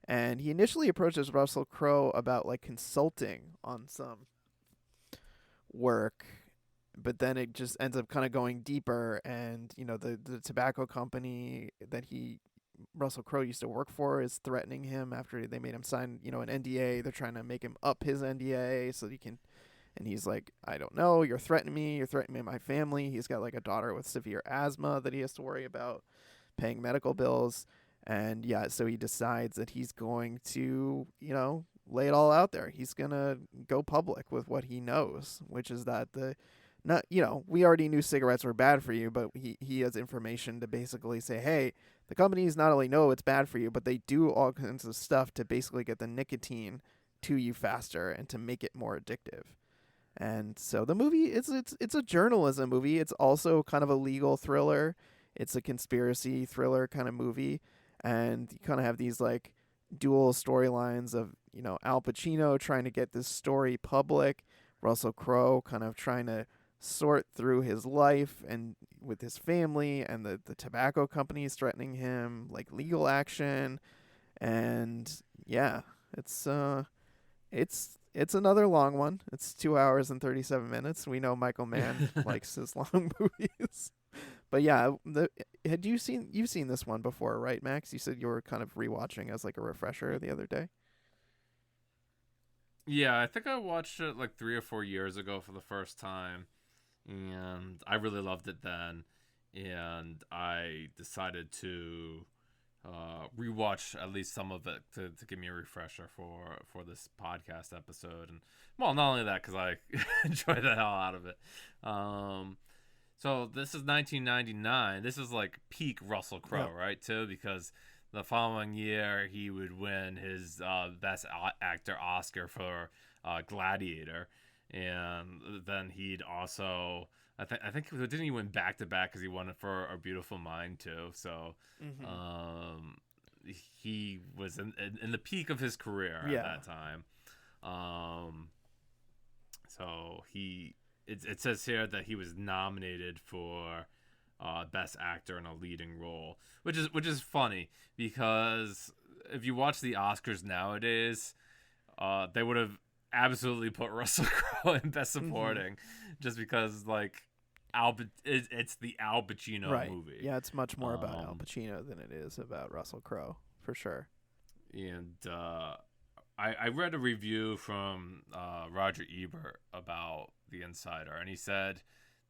And he initially approaches Russell Crowe about like consulting on some work, but then it just ends up kind of going deeper. And the tobacco company that Russell Crowe used to work for is threatening him after they made him sign an NDA. They're trying to make him up his NDA so he can. And he's like, I don't know. You're threatening me. You're threatening my family. He's got like a daughter with severe asthma that he has to worry about paying medical bills. And yeah, so he decides that he's going to, lay it all out there. He's gonna go public with what he knows, which is that not we already knew cigarettes were bad for you, but he has information to basically say, hey, the companies not only know it's bad for you, but they do all kinds of stuff to basically get the nicotine to you faster and to make it more addictive. And so the movie, it's a journalism movie. It's also kind of a legal thriller. It's a conspiracy thriller kind of movie, and you kind of have these like dual storylines of Al Pacino trying to get this story public, Russell Crowe kind of trying to sort through his life and with his family, and the tobacco companies threatening him, like legal action, and yeah, it's it's another long one. It's 2 hours and 37 minutes. We know Michael Mann likes his long movies. But yeah, you've seen this one before, right, Max? You said you were kind of rewatching as like a refresher the other day. Yeah, I think I watched it like 3 or 4 years ago for the first time, and I really loved it then. And I decided to rewatch at least some of it to give me a refresher for this podcast episode. And well, not only that, because I enjoyed the hell out of it. So this is 1999. This is like peak Russell Crowe, Yep. right? Too, because the following year he would win his Best Actor Oscar for Gladiator, and then he'd also I think didn't he win back to back because he won it for A Beautiful Mind too. So he was in the peak of his career at that time. So it says here that he was nominated for Best Actor in a Leading Role, which is funny because if you watch the Oscars nowadays, they would have absolutely put Russell Crowe in Best Supporting, just because like it's the Al Pacino movie. Yeah, it's much more about Al Pacino than it is about Russell Crowe, for sure. And I read a review from Roger Ebert about The Insider, and he said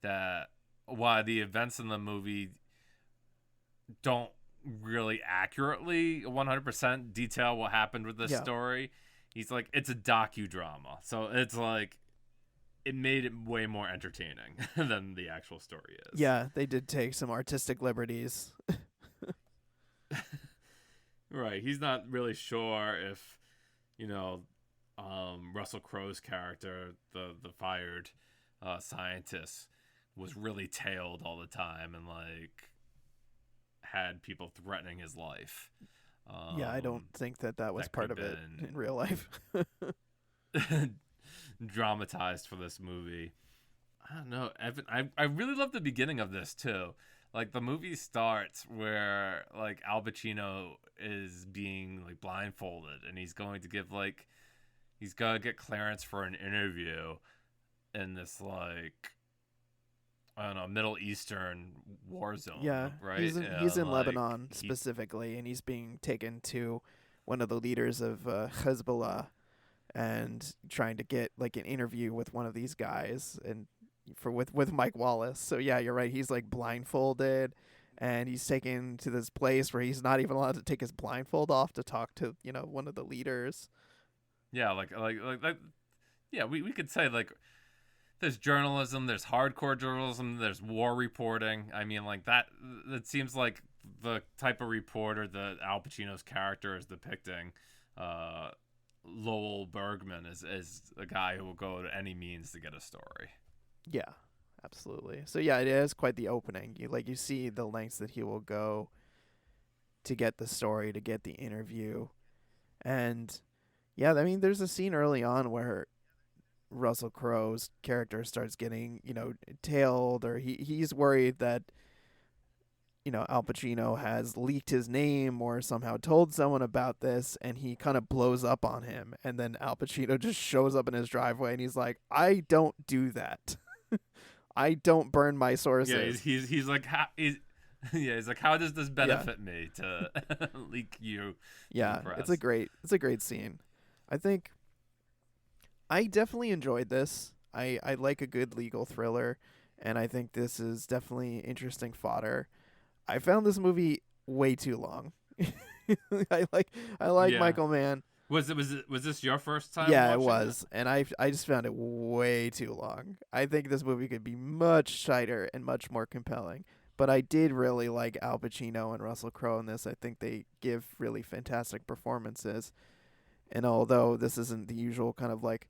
that while the events in the movie don't really accurately 100% detail what happened with this story, he's like, it's a docudrama. So it's like, it made it way more entertaining than the actual story is. Yeah, they did take some artistic liberties. Right. He's not really sure if, Russell Crowe's character, the fired scientist, was really tailed all the time and like had people threatening his life. Yeah, I don't think that was part of it in real life. Dramatized for this movie. I don't know, Evan. I really love the beginning of this too. Like the movie starts where like Al Pacino is being like blindfolded and he's going to give like he's gotta get clearance for an interview in this like I don't know, Middle Eastern war zone. Yeah, right. He's in like, Lebanon specifically, and he's being taken to one of the leaders of Hezbollah, and trying to get like an interview with one of these guys, and with Mike Wallace. So yeah, you're right. He's like blindfolded, and he's taken to this place where he's not even allowed to take his blindfold off to talk to one of the leaders. Yeah, like yeah, we could say like there's journalism, there's hardcore journalism, there's war reporting. I mean, like that seems like the type of reporter that Al Pacino's character is depicting. Lowell Bergman is a guy who will go to any means to get a story. Yeah, absolutely. So yeah, it is quite the opening. You see the lengths that he will go to get the story, to get the interview. And yeah, I mean, there's a scene early on where Russell Crowe's character starts getting, tailed, or he's worried that, Al Pacino has leaked his name or somehow told someone about this, and he kind of blows up on him. And then Al Pacino just shows up in his driveway and he's like, I don't do that. I don't burn my sources. Yeah, he's like, he's like, how does this benefit me to leak you? Yeah, it's a great scene. I think I definitely enjoyed this. I like a good legal thriller, and I think this is definitely interesting fodder. I found this movie way too long. I like Michael Mann. Was this your first time Yeah, it watching it? was, and I just found it way too long. I think this movie could be much shorter and much more compelling. But I did really like Al Pacino and Russell Crowe in this. I think they give really fantastic performances. And although this isn't the usual kind of like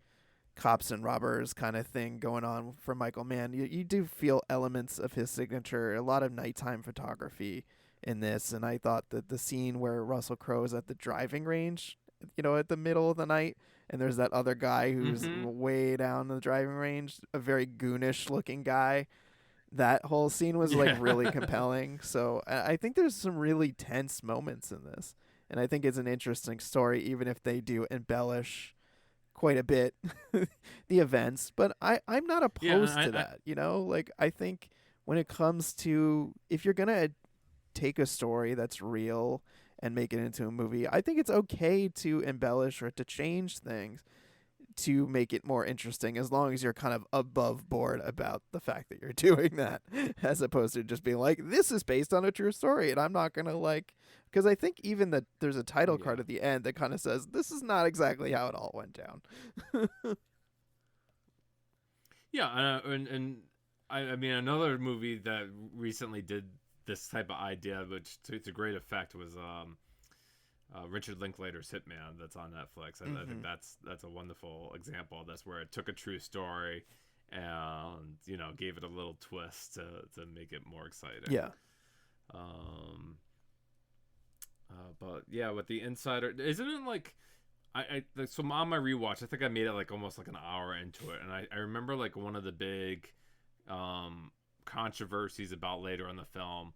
cops and robbers kind of thing going on for Michael Mann, you do feel elements of his signature, a lot of nighttime photography in this. And I thought that the scene where Russell Crowe is at the driving range, at the middle of the night, and there's that other guy who's Mm-hmm. way down the driving range, a very goonish looking guy. That whole scene was like Yeah. really compelling. So I think there's some really tense moments in this. And I think it's an interesting story, even if they do embellish quite a bit the events. But I'm not Yeah. opposed to that, Like, I think when it comes to, if you're going to take a story that's real and make it into a movie, I think it's okay to embellish or to change things to make it more interesting, as long as you're kind of above board about the fact that you're doing that, as opposed to just being like, this is based on a true story and I'm not gonna like, because I think even that there's a title Yeah. card at the end that kind of says this is not exactly how it all went down. Yeah. And I mean, another movie that recently did this type of idea, which to great effect, was Richard Linklater's Hitman, that's on Netflix. I think that's a wonderful example of this, where it took a true story and gave it a little twist to make it more exciting. Yeah. But yeah, with the Insider, isn't it like so on my rewatch, I think I made it like almost like an hour into it, and I remember like one of the big controversies about later in the film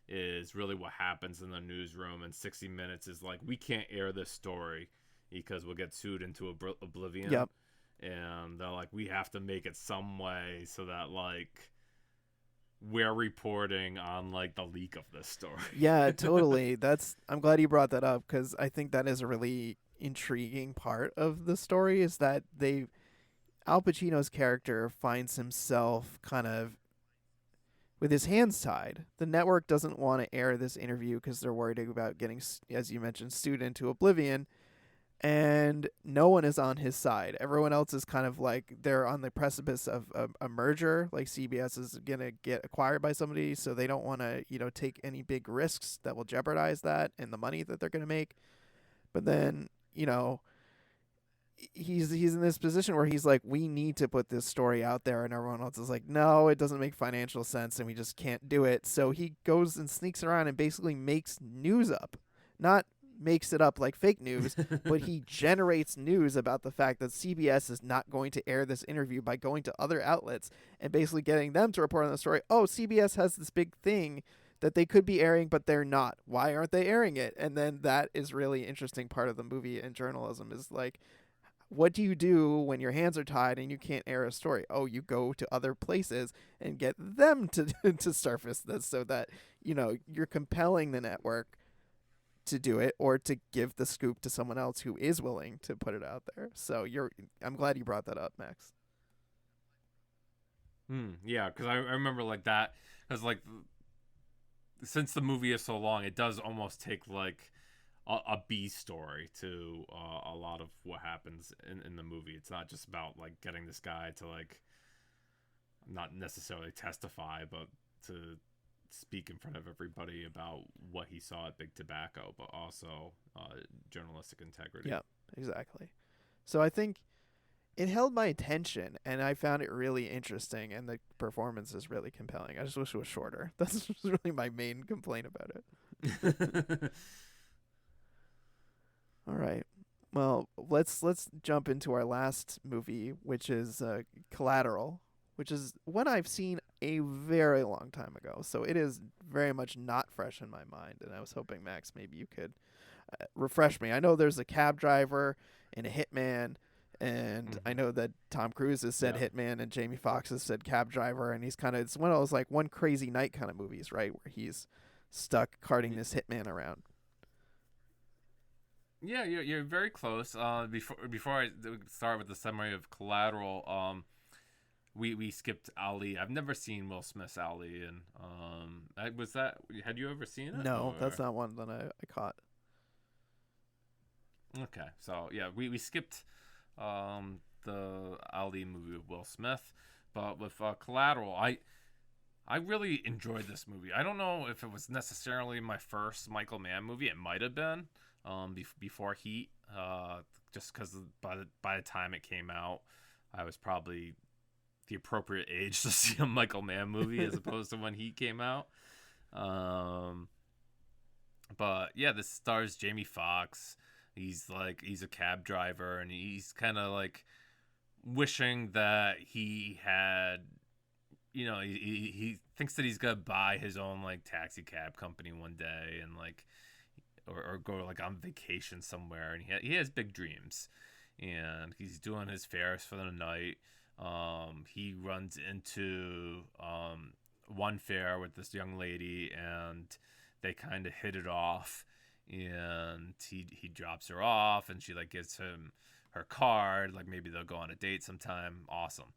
is really what happens in the newsroom, and 60 Minutes is like, we can't air this story because we'll get sued into oblivion. Yep. And they're like, we have to make it some way so that like we're reporting on like the leak of this story. Yeah, totally. I'm glad you brought that up, because I think that is a really intriguing part of the story, is that Al Pacino's character finds himself kind of with his hands tied. The network doesn't want to air this interview because they're worried about getting, as you mentioned, sued into oblivion. And no one is on his side. Everyone else is kind of like, they're on the precipice of a merger. Like, CBS is going to get acquired by somebody, so they don't want to, take any big risks that will jeopardize that and the money that they're going to make. But then, he's in this position where he's like, we need to put this story out there, and everyone else is like, no, it doesn't make financial sense and we just can't do it. So he goes and sneaks around and basically makes news up. Not makes it up like fake news, but he generates news about the fact that CBS is not going to air this interview by going to other outlets and basically getting them to report on the story. Oh, CBS has this big thing that they could be airing, but they're not. Why aren't they airing it? And then that is really interesting part of the movie and journalism, is like, what do you do when your hands are tied and you can't air a story? Oh, you go to other places and get them to to surface this, so that you're compelling the network to do it, or to give the scoop to someone else who is willing to put it out there. So I'm glad you brought that up, Max. Yeah, because I remember like that, because like since the movie is so long, it does almost take like a B story to a lot of what happens in the movie. It's not just about like getting this guy to like not necessarily testify, but to speak in front of everybody about what he saw at Big Tobacco, but also journalistic integrity. Yeah, exactly. So I think it held my attention, and I found it really interesting, and the performance is really compelling. I just wish it was shorter. That's really my main complaint about it. All right. Well, let's jump into our last movie, which is Collateral, which is one I've seen a very long time ago. So it is very much not fresh in my mind, and I was hoping, Max, maybe you could refresh me. I know there's a cab driver and a hitman, and I know that Tom Cruise has said hitman and Jamie Foxx has said cab driver, and it's one of those like One Crazy Night kind of movies, right, where he's stuck carting this hitman around. Yeah, you're very close. Before I start with the summary of Collateral, we skipped Ali. I've never seen Will Smith's Ali, and had you ever seen it? No, or? that's not one that I caught. Okay, so yeah, we skipped the Ali movie with Will Smith, but with Collateral, I really enjoyed this movie. I don't know if it was necessarily my first Michael Mann movie. It might have been before Heat, just because by the time it came out, I was probably the appropriate age to see a Michael Mann movie as opposed to when Heat came out. Um, but yeah, this stars Jamie Foxx. He's a cab driver, and he's kind of like wishing that he had, he thinks that he's gonna buy his own like taxi cab company one day, and like or go like on vacation somewhere, and he has big dreams, and he's doing his fares for the night. He runs into one fare with this young lady, and they kind of hit it off, and he drops her off, and she like gives him her card, like maybe they'll go on a date sometime. Awesome.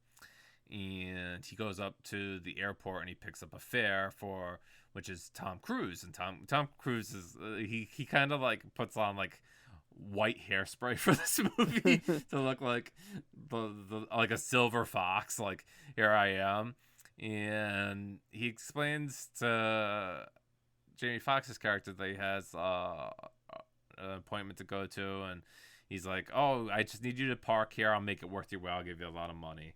And he goes up to the airport and he picks up a fare for, which is Tom Cruise, and Tom Cruise is he kind of like puts on like white hairspray for this movie to look like the like a silver fox, like here I am. And he explains to Jamie Foxx's character that he has an appointment to go to, and he's like, oh, I just need you to park here, I'll make it worth your while, I'll give you a lot of money.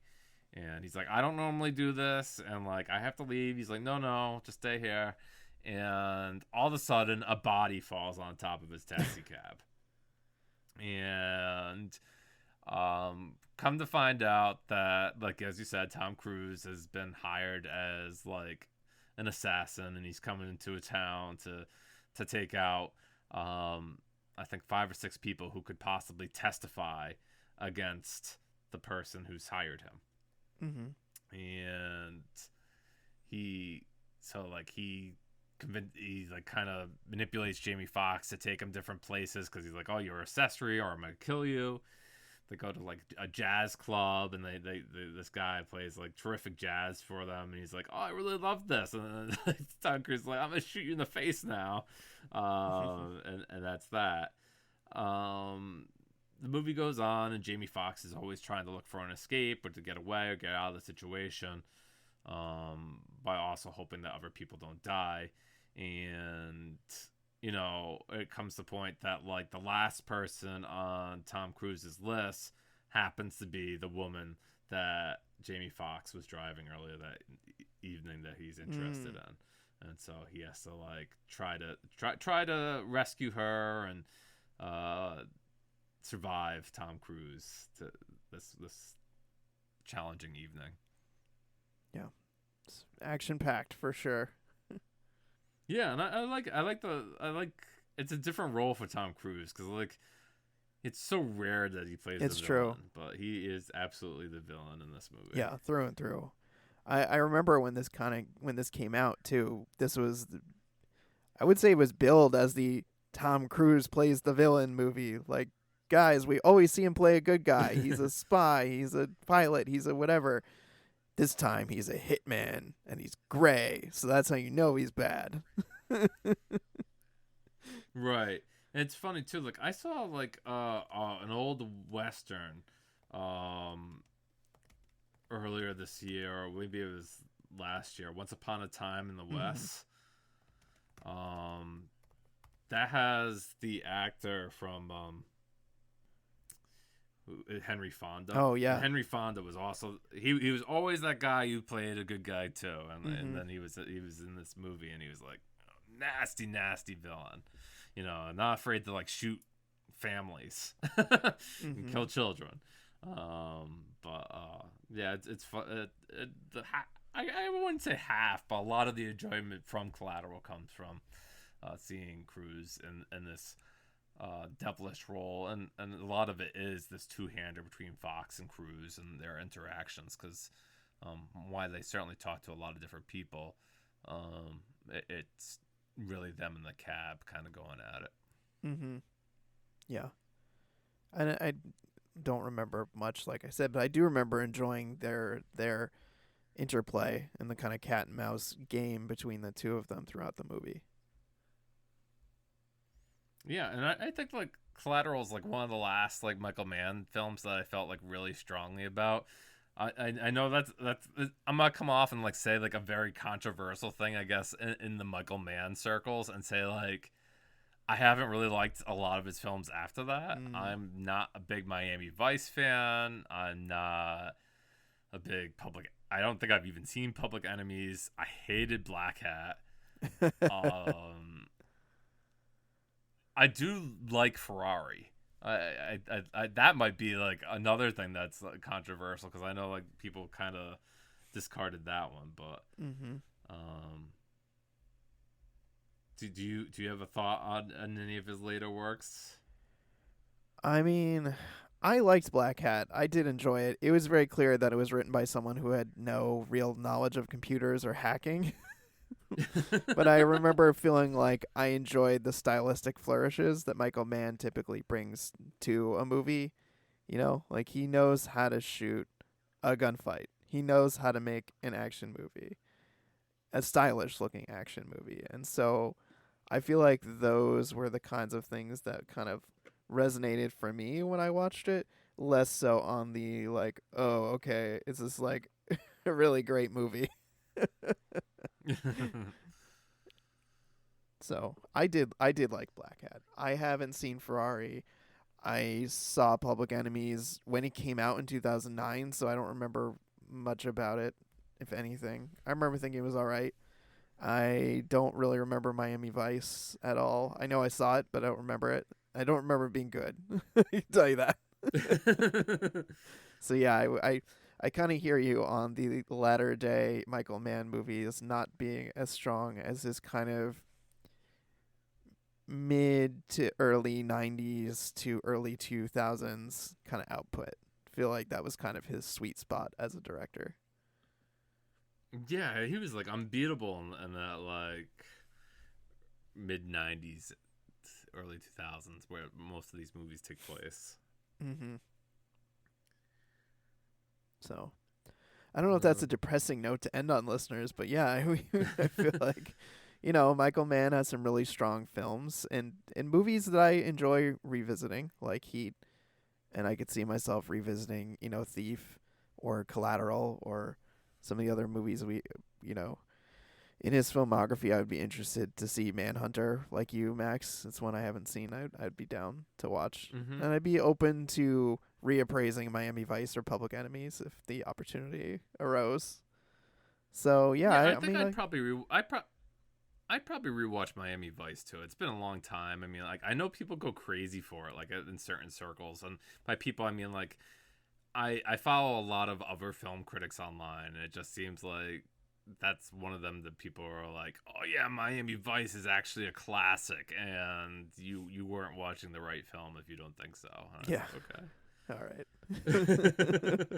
And he's like, I don't normally do this, and like I have to leave. He's like, no, just stay here. And all of a sudden a body falls on top of his taxi cab. And come to find out that, like as you said, Tom Cruise has been hired as like an assassin, and he's coming into a town to take out I think 5 or 6 people who could possibly testify against the person who's hired him. Mm-hmm. And he like kind of manipulates Jamie Foxx to take him different places, because he's like, oh, you're accessory or I'm gonna kill you. They go to like a jazz club, and they this guy plays like terrific jazz for them, and he's like, oh, I really love this. And then Tom Cruise is like, I'm gonna shoot you in the face now. And that's that. The movie goes on, and Jamie Foxx is always trying to look for an escape or to get away or get out of the situation, by also hoping that other people don't die. And it comes to the point that like the last person on Tom Cruise's list happens to be the woman that Jamie Foxx was driving earlier that evening that he's interested in. And so he has to like try to rescue her and survive Tom Cruise to this challenging evening. Yeah, it's action packed for sure. Yeah, and I like it's a different role for Tom Cruise, because like it's so rare that he plays It's the true. villain, but he is absolutely the villain in this movie. Yeah, through and through. I remember when this came out too. This was, I would say, it was billed as the Tom Cruise plays the villain movie. Like, guys, we always see him play a good guy. He's a spy. He's a pilot. He's a whatever. This time he's a hitman, and he's gray, so that's how you know he's bad. Right. And it's funny too. Like I saw like an old Western earlier this year, or maybe it was last year. Once Upon a Time in the West. That has the actor from Henry Fonda. Oh yeah, and Henry Fonda was also he was always that guy who played a good guy too, and then he was in this movie, and he was like nasty villain, not afraid to like shoot families and kill children. Yeah, it's fun. I wouldn't say half, but a lot of the enjoyment from Collateral comes from seeing Cruise in this devilish role, and a lot of it is this two-hander between Fox and Cruise and their interactions, because while they certainly talk to a lot of different people, it's really them in the cab kind of going at it. Yeah, and I don't remember much, like I said, but I do remember enjoying their interplay and the kind of cat and mouse game between the two of them throughout the movie. Yeah, and I think like Collateral is like one of the last like Michael Mann films that I felt like really strongly about. I know that's I'm gonna come off and like say like a very controversial thing, I guess, in the Michael Mann circles, and say like I haven't really liked a lot of his films after that. Mm. I'm not a big Miami Vice fan. I'm not a big Public. I don't think I've even seen Public Enemies. I hated Black Hat. Um, I do like Ferrari. That might be like another thing that's like, controversial because I know like people kind of discarded that one, but Mm-hmm. um, do you have a thought on any of his later works? I mean, I liked Black Hat. I did enjoy it. It was very clear that it was written by someone who had no real knowledge of computers or hacking. But I remember feeling like I enjoyed the stylistic flourishes that Michael Mann typically brings to a movie. You know, like he knows how to shoot a gunfight. He knows how to make an action movie, a stylish looking action movie. And so I feel like those were the kinds of things that kind of resonated for me when I watched it, less so on the like, oh, okay, it's this like a really great movie. So I did like Black Hat. I haven't seen Ferrari. I saw Public Enemies when it came out in 2009, so I don't remember much about it, if anything. I remember thinking it was all right. I don't really remember Miami Vice at all. I know I saw it, but I don't remember it. I don't remember it being good. I can tell you that. So yeah, I kind of hear you on the latter day Michael Mann movies not being as strong as his kind of mid to early 90s to early 2000s kind of output. Feel like that was kind of his sweet spot as a director. Yeah, he was like unbeatable in that like mid '90s, early 2000s, where most of these movies take place. Mhm. So, I don't know if that's Uh, a depressing note to end on, listeners, but yeah, I feel like, Michael Mann has some really strong films and movies that I enjoy revisiting, like Heat, and I could see myself revisiting, Thief or Collateral or some of the other movies you know, in his filmography. I would be interested to see Manhunter, like you, Max. It's one I haven't seen. I'd be down to watch, mm-hmm. and I'd be open to reappraising Miami Vice or Public Enemies if the opportunity arose. So yeah, Yeah, I, I I think mean, I'd like, probably I'd probably rewatch Miami Vice too. It's been a long time. I mean, like I know people go crazy for it, like in certain circles, and by people I mean like I follow a lot of other film critics online, and it just seems like that's one of them that people are like, oh yeah, Miami Vice is actually a classic, and you weren't watching the right film if you don't think so. And I'm yeah, all like, right. okay.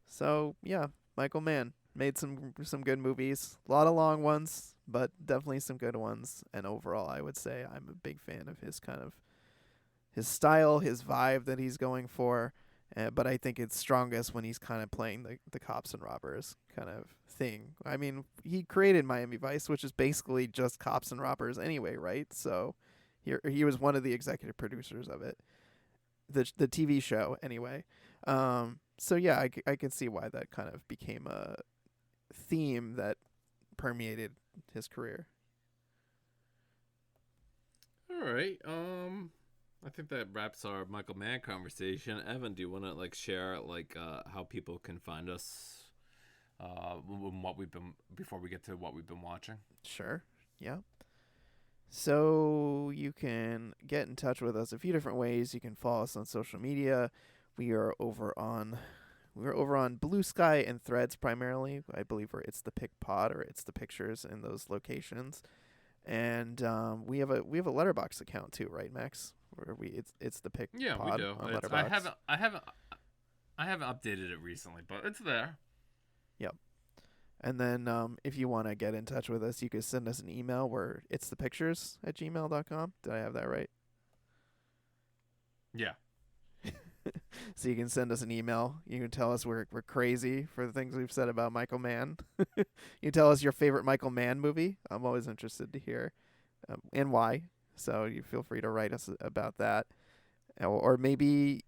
So yeah, Michael Mann made some good movies. A lot of long ones, but definitely some good ones. And overall, I would say I'm a big fan of his kind of his style, his vibe that he's going for. But I think it's strongest when he's kind of playing the cops and robbers kind of thing. I mean, he created Miami Vice, which is basically just cops and robbers anyway, right? So he was one of the executive producers of it, the TV show anyway. So yeah, I can see why that kind of became a theme that permeated his career. All right. I think that wraps our Michael Mann conversation. Evan, do you want to like share like how people can find us what we've been before we get to what we've been watching? Sure. Yeah. So you can get in touch with us a few different ways. You can follow us on social media. We are over on Blue Sky and Threads primarily. I believe it's the Pic Pod or it's the pictures in those locations. And we have a Letterboxd account too, right, Max? Where it's the Pic Yeah, we Pod do. on It's Letterboxd. I haven't updated it recently, but it's there. Yep. And then if you want to get in touch with us, you can send us an email where it's the pictures@gmail.com. Did I have that right? Yeah. So you can send us an email. You can tell us we're crazy for the things we've said about Michael Mann. You can tell us your favorite Michael Mann movie. I'm always interested to hear and why. So you feel free to write us about that, or maybe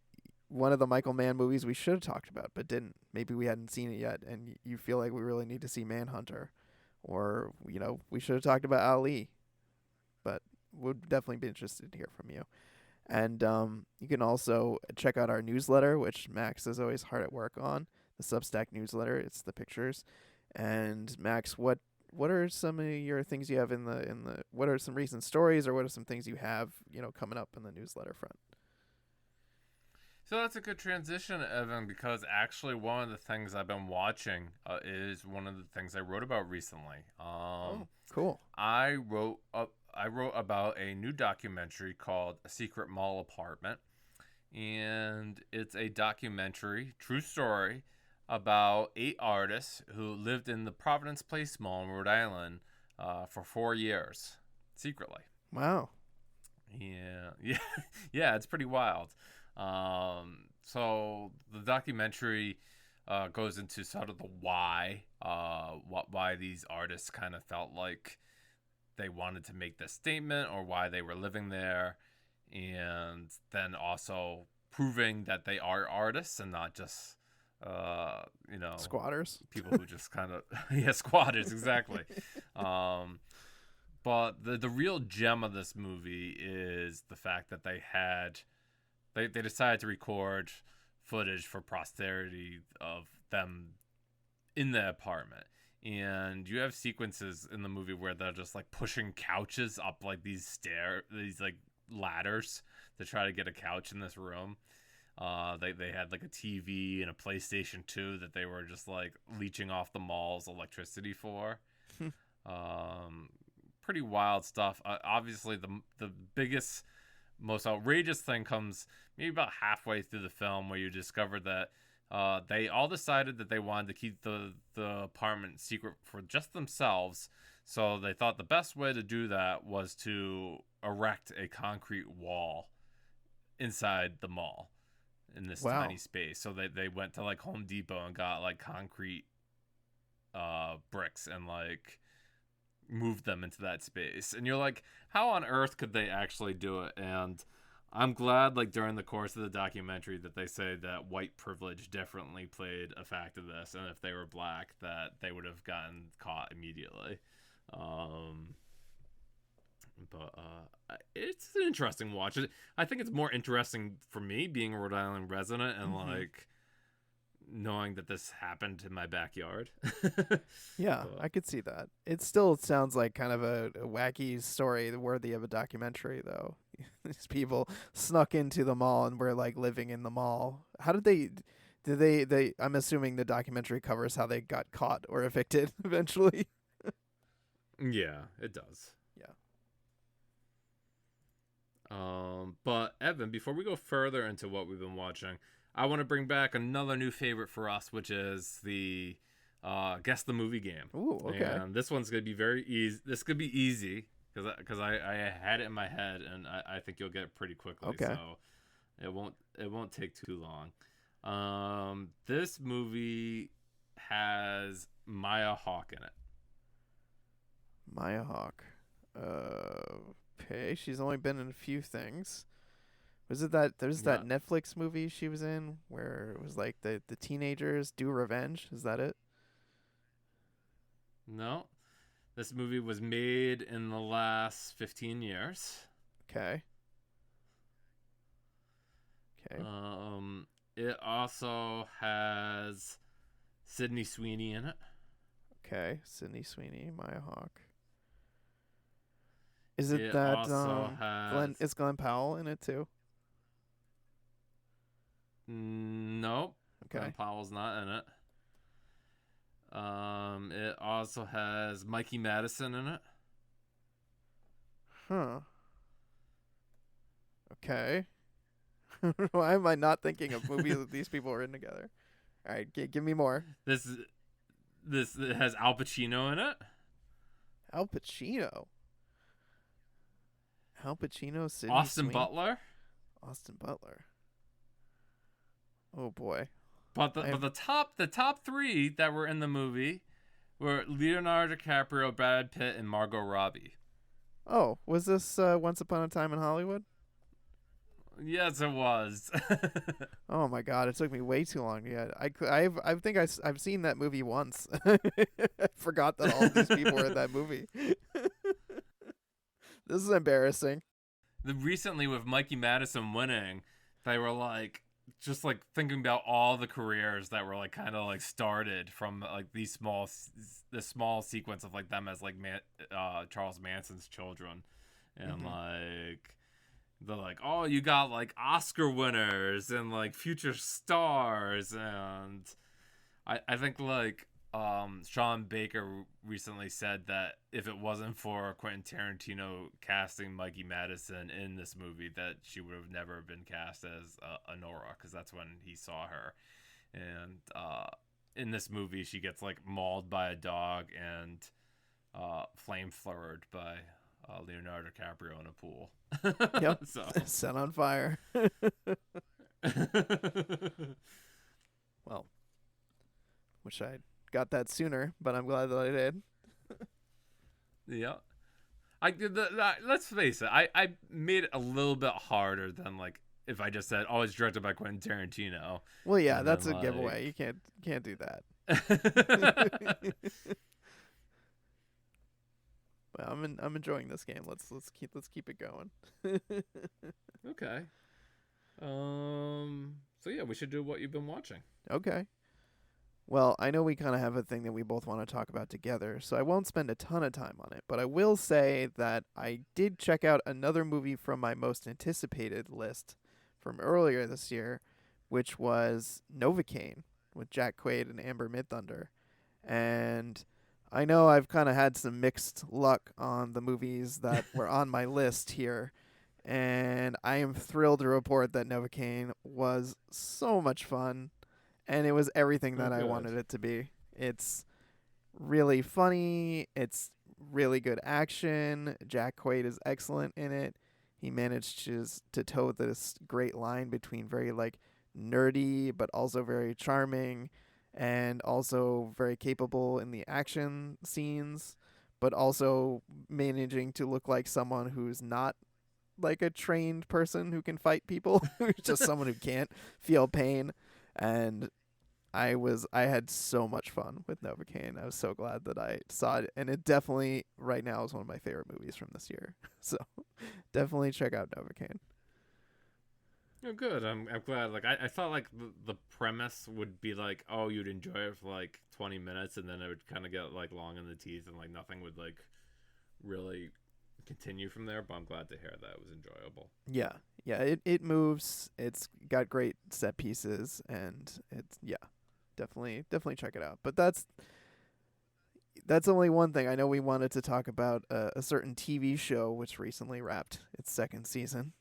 one of the Michael Mann movies we should have talked about but didn't. Maybe we hadn't seen it yet, and you feel like we really need to see Manhunter, or we should have talked about Ali. But would definitely be interested to hear from you. And you can also check out our newsletter, which Max is always hard at work on. The Substack newsletter. It's the pictures. And Max, what are some of your things you have in the what are some recent stories, or what are some things you have coming up in the newsletter front? So that's a good transition, Evan, because actually one of the things I've been watching is one of the things I wrote about recently. Cool. I wrote about a new documentary called A Secret Mall Apartment, and it's a documentary, true story, about 8 artists who lived in the Providence Place Mall in Rhode Island for 4 years, secretly. Wow. Yeah, it's pretty wild. So the documentary goes into sort of the why these artists kind of felt like they wanted to make this statement, or why they were living there, and then also proving that they are artists and not just squatters, people who just kind of squatters, exactly. But the real gem of this movie is the fact that they decided to record footage for posterity of them in the apartment. And you have sequences in the movie where they're just like pushing couches up like these like ladders to try to get a couch in this room. They had like a TV and a PlayStation 2 that they were just like leeching off the mall's electricity for. Pretty wild stuff. Obviously the biggest, most outrageous thing comes maybe about halfway through the film, where you discover that they all decided that they wanted to keep the apartment secret for just themselves. So they thought the best way to do that was to erect a concrete wall inside the mall in this tiny space. So they went to like Home Depot and got like concrete bricks and like moved them into that space. And you're like, how on earth could they actually do it? And I'm glad, like, during the course of the documentary that they say that white privilege definitely played a factor in this, and if they were black, that they would have gotten caught immediately. But it's an interesting watch. I think it's more interesting for me, being a Rhode Island resident, and like knowing that this happened in my backyard. Yeah, I could see that. It still sounds like kind of a wacky story worthy of a documentary, though. These people snuck into the mall and were like living in the mall. How did they I'm assuming the documentary covers how they got caught or evicted eventually. Yeah, it does. Yeah. But Evan, before we go further into what we've been watching, I want to bring back another new favorite for us, which is the Guess the Movie game. Ooh, okay. And this one's going to be very easy. This could be easy because I had it in my head, and I think you'll get it pretty quickly. Okay. So it won't take too long. This movie has Maya Hawke in it. Maya Hawke. Okay, she's only been in a few things. Was it that there's that Netflix movie she was in where it was like the teenagers do revenge? Is that it? No. This movie was made in the last 15 years. Okay. It also has Sydney Sweeney in it. Okay, Sydney Sweeney, Maya Hawke. Is it that also has... is Glenn Powell in it too? Nope. Okay. Glenn Powell's not in it. It also has Mikey Madison in it. Huh. Okay. Why am I not thinking of movies that these people are in together? All right, give me more. This has Al Pacino in it. Al Pacino. Sydney Austin Sweeney. Butler. Austin Butler. Oh boy. But the top 3 that were in the movie were Leonardo DiCaprio, Brad Pitt, and Margot Robbie. Oh, was this Once Upon a Time in Hollywood? Yes, it was. Oh my god, it took me way too long to get. I think I've seen that movie once. I forgot that all of these people were in that movie. This is embarrassing. Recently with Mikey Madison winning, they were like just like thinking about all the careers that were like kind of like started from like these the small sequence of like them as like Charles Manson's children, and Hmm. like they're like, oh, you got like Oscar winners and like future stars, and I think like Sean Baker recently said that if it wasn't for Quentin Tarantino casting Mikey Madison in this movie, that she would have never been cast as Honora, because that's when he saw her. And in this movie, she gets like mauled by a dog and flame floored by Leonardo DiCaprio in a pool. Yep. So Set on fire. Well, wish I got that sooner, but I'm glad that I did. yeah, let's face it, I made it a little bit harder than like if I just said, "Oh, it's directed by Quentin Tarantino," Well, yeah, and that's then a giveaway. You can't do that. like, Well, I'm enjoying this game. Let's keep it going. okay, so yeah, we should do what you've been watching. Okay. Well, I know we kind of have a thing that we both want to talk about together, so I won't spend a ton of time on it, but I will say that I did check out another movie from my most anticipated list from earlier this year, which was Novacaine with Jack Quaid and Amber Midthunder. And I know I've kind of had some mixed luck on the movies that were on my list here, and I am thrilled to report that Novocaine was so much fun, and it was everything Oh, that I good. wanted it to be. It's really funny. It's really good action. Jack Quaid is excellent in it. He managed to toe this great line between very like nerdy but also very charming, and also very capable in the action scenes, but also managing to look like someone who's not like a trained person who can fight people, just someone who can't feel pain. And I had so much fun with Novocaine. I was so glad that I saw it, and it definitely right now is one of my favorite movies from this year. So definitely check out Novocaine. Oh, good. I'm glad. Like I thought like the premise would be like, oh, you'd enjoy it for like 20 minutes, and then it would kind of get like long in the teeth, and like nothing would like really continue from there. But I'm glad to hear that it was enjoyable. Yeah, yeah. It moves. It's got great set pieces, and it's yeah, definitely check it out. But that's only one thing. I know we wanted to talk about a certain TV show which recently wrapped its second season.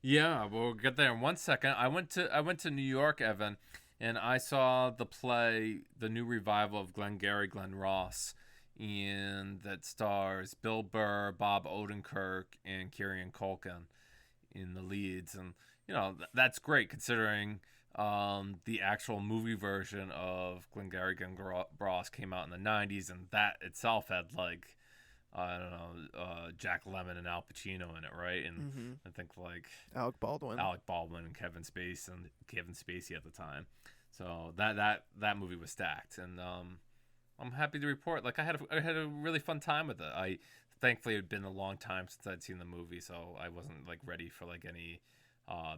Yeah, we'll get there in 1 second. I went to New York, Evan, and I saw the play, the new revival of Glengarry Glen Ross, and that stars Bill Burr, Bob Odenkirk, and Kieran Culkin in the leads, and that's great considering the actual movie version of Glengarry Glen Ross came out in the '90s, and that itself had like I don't know, Jack Lemmon and Al Pacino in it, right? And Mm-hmm. I think like Alec Baldwin. Alec Baldwin and Kevin Spacey at the time. So that movie was stacked, and I'm happy to report like I had a really fun time with it. I thankfully it had been a long time since I'd seen the movie, so I wasn't like ready for like any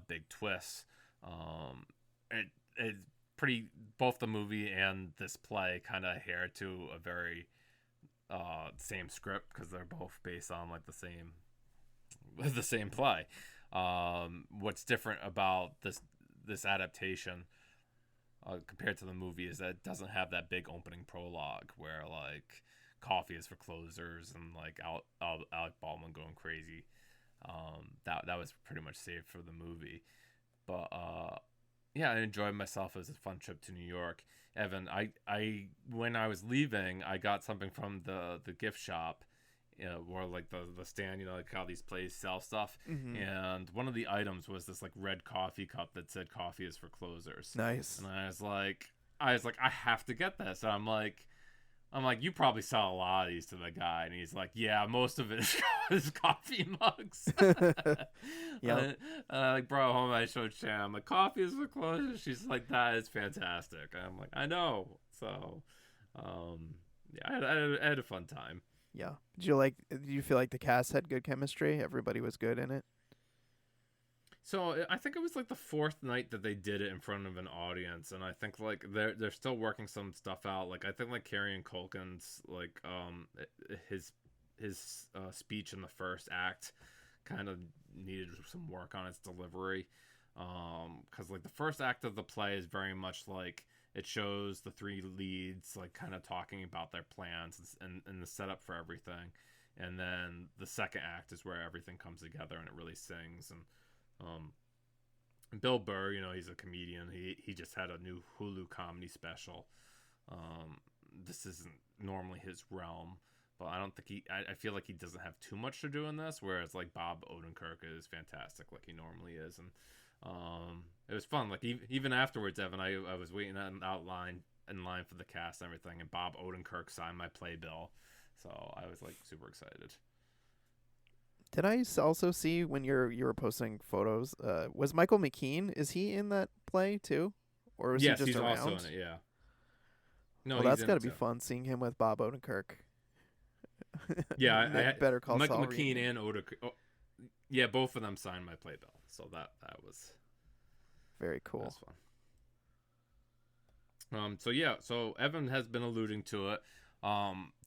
big twists. Um, it pretty both the movie and this play kind of adhere to a very same script because they're both based on like the same play. What's different about this adaptation compared to the movie is that it doesn't have that big opening prologue where like coffee is for closers and like Alec Baldwin going crazy. That was pretty much saved for the movie, but yeah, I enjoyed myself. It was a fun trip to New York. Evan, I when I was leaving, I got something from the gift shop, or like the stand, like how these places sell stuff. Mm-hmm. And one of the items was this like red coffee cup that said "Coffee is for closers," Nice. and I was like, I have to get this. And I'm like, I'm like, you probably sell a lot of these to the guy, and he's like, yeah, most of it is coffee mugs. Yep. I like brought home. I showed Shan. I'm like, coffee is the closest. She's like, that is fantastic. And I'm like, I know. So, yeah, I had a fun time. Yeah. Did you feel like the cast had good chemistry? Everybody was good in it? So I think it was like the fourth night that they did it in front of an audience, and I think like they're still working some stuff out. Like I think like Carrie Culkin's like his speech in the first act kind of needed some work on its delivery, because like the first act of the play is very much like it shows the three leads like kind of talking about their plans and the setup for everything, and then the second act is where everything comes together and it really sings. And um, Bill Burr, you know, he's a comedian. He just had a new Hulu comedy special. This isn't normally his realm, but I don't think I feel like he doesn't have too much to do in this. Whereas like Bob Odenkirk is fantastic, like he normally is, and it was fun. Like even afterwards, Evan, I was waiting in line for the cast and everything, and Bob Odenkirk signed my playbill, so I was like super excited. Did I also see when you were posting photos? Was Michael McKean? Is he in that play too, or was he Yes, just he's also around? in it. Yeah. No, Well, he's that's in got to it be too. fun seeing him with Bob Odenkirk. Yeah, Better Call Michael Saul McKean reunion. and Odenkirk. Oh, yeah, both of them signed my playbill, so that was Very cool. fun. So yeah, so Evan has been alluding to it.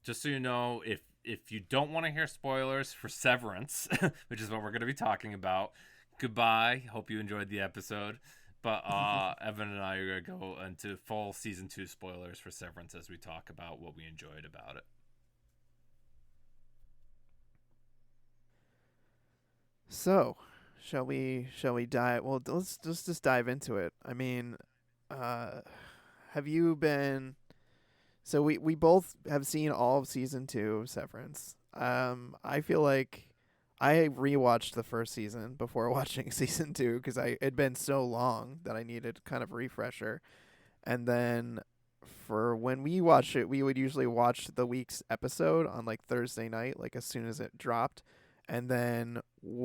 Just so you know, if you don't want to hear spoilers for Severance, which is what we're going to be talking about, goodbye. Hope you enjoyed the episode. But Evan and I are going to go into full season 2 spoilers for Severance as we talk about what we enjoyed about it. So, shall we dive? Well, let's just dive into it. I mean, uh, have you been? So we both have seen all of season 2 of Severance. I feel like I rewatched the first season before watching season 2 because I it'd been so long that I needed kind of a refresher. And then for when we watched it, we would usually watch the week's episode on like Thursday night, like as soon as it dropped, and then we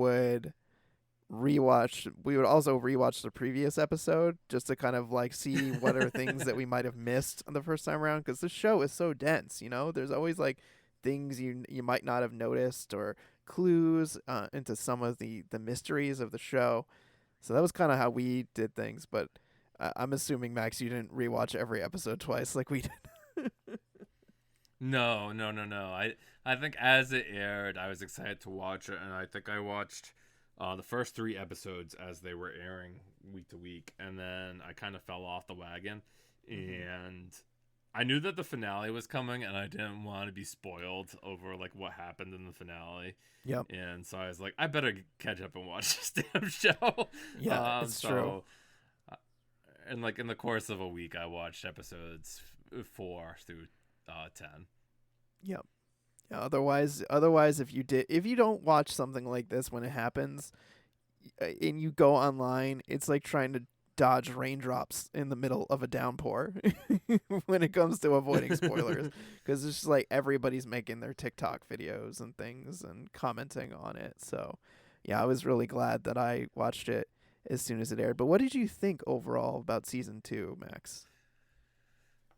would also rewatch the previous episode just to kind of like see what are things that we might have missed on the first time around because the show is so dense, you know, there's always like things you might not have noticed or clues into some of the mysteries of the show. So that was kind of how we did things, but I'm assuming, Max, you didn't rewatch every episode twice like we did. No, no, no, no. I think as it aired, I was excited to watch it, and I think I watched the first 3 episodes as they were airing week to week, and then I kind of fell off the wagon, and I knew that the finale was coming, and I didn't want to be spoiled over like what happened in the finale. Yep. And so I was like, I better catch up and watch this damn show. Yeah, it's true. So, uh, and like in the course of a week, I watched episodes 4 through 10. Yep. Yeah, otherwise, if you don't watch something like this when it happens, and you go online, it's like trying to dodge raindrops in the middle of a downpour when it comes to avoiding spoilers, because it's just like everybody's making their TikTok videos and things and commenting on it. So, yeah, I was really glad that I watched it as soon as it aired. But what did you think overall about season 2, Max?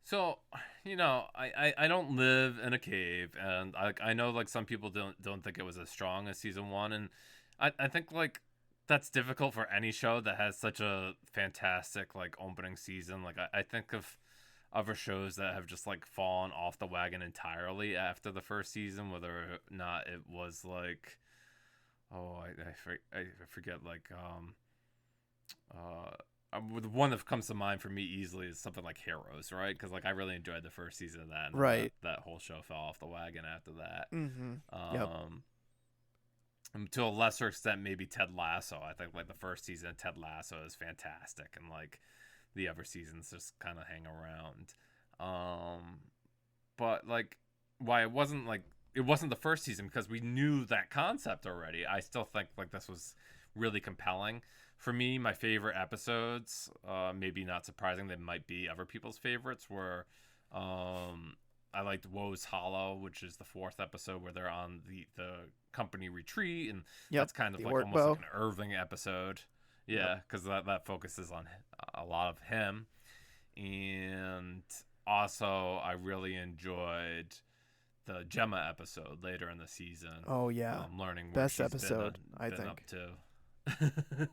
So, you know, I don't live in a cave, and I know like some people don't think it was as strong as season 1, and I think like that's difficult for any show that has such a fantastic like opening season. Like I think of other shows that have just like fallen off the wagon entirely after the first season, whether or not it was like, oh I forget, like the one that comes to mind for me easily is something like Heroes, right? Because like I really enjoyed the first season of that, and then Right. that whole show fell off the wagon after that. Mm-hmm. Yep. And to a lesser extent, maybe Ted Lasso. I think like the first season of Ted Lasso is fantastic, and like the other seasons just kind of hang around. But like why it wasn't the first season because we knew that concept already. I still think like this was really compelling. For me, my favorite episodes, maybe not surprising, they might be other people's favorites, were I liked Woe's Hollow, which is the 4th episode where they're on the company retreat, and Yep. that's kind of The like orc almost like bow. an Irving episode. Yep. Yeah, because that focuses on a lot of him. And also, I really enjoyed the Gemma episode later in the season. Oh yeah. Learning where Best she's episode, I been up think. to.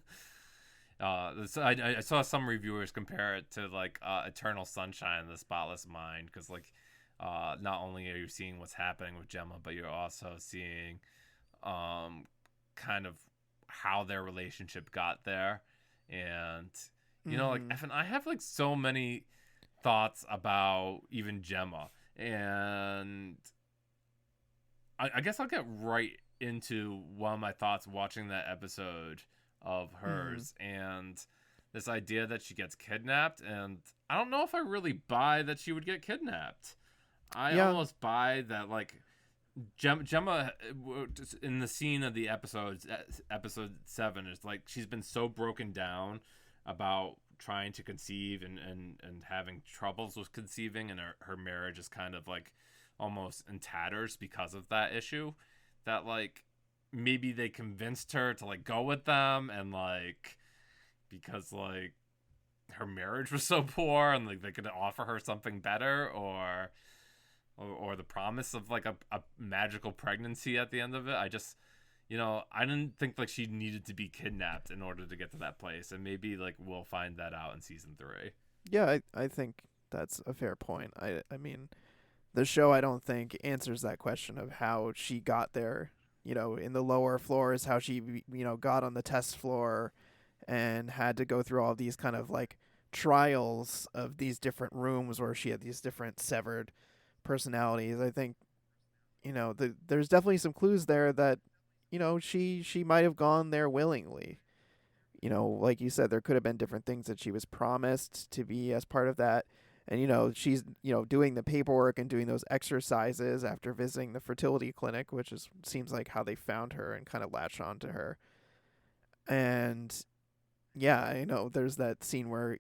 I saw some reviewers compare it to like Eternal Sunshine of the Spotless Mind, because like not only are you seeing what's happening with Gemma, but you're also seeing kind of how their relationship got there. And like Mm-hmm. Evan, I have like so many thoughts about even Gemma, and I guess I'll get right into one of my thoughts watching that episode of Mm-hmm. hers, and this idea that she gets kidnapped. And I don't know if I really buy that she would get kidnapped. I Yeah. almost buy that, like, Gemma in the scene of the episode 7, is like she's been so broken down about trying to conceive and having troubles with conceiving, and her marriage is kind of like almost in tatters because of that issue, that like maybe they convinced her to like go with them, and like because like her marriage was so poor, and like they could offer her something better, or the promise of like a magical pregnancy at the end of it. I just, I didn't think like she needed to be kidnapped in order to get to that place, and maybe like we'll find that out in season 3. Yeah, I think that's a fair point. I mean, the show I don't think answers that question of how she got there, in the lower floors, how she got on the test floor and had to go through all these kind of like trials of these different rooms where she had these different severed personalities. I think there's definitely some clues there that she might have gone there willingly. Like you said, there could have been different things that she was promised to be as part of that. And, she's, doing the paperwork and doing those exercises after visiting the fertility clinic, which seems like how they found her and kind of latched onto her. And yeah, I know there's that scene where,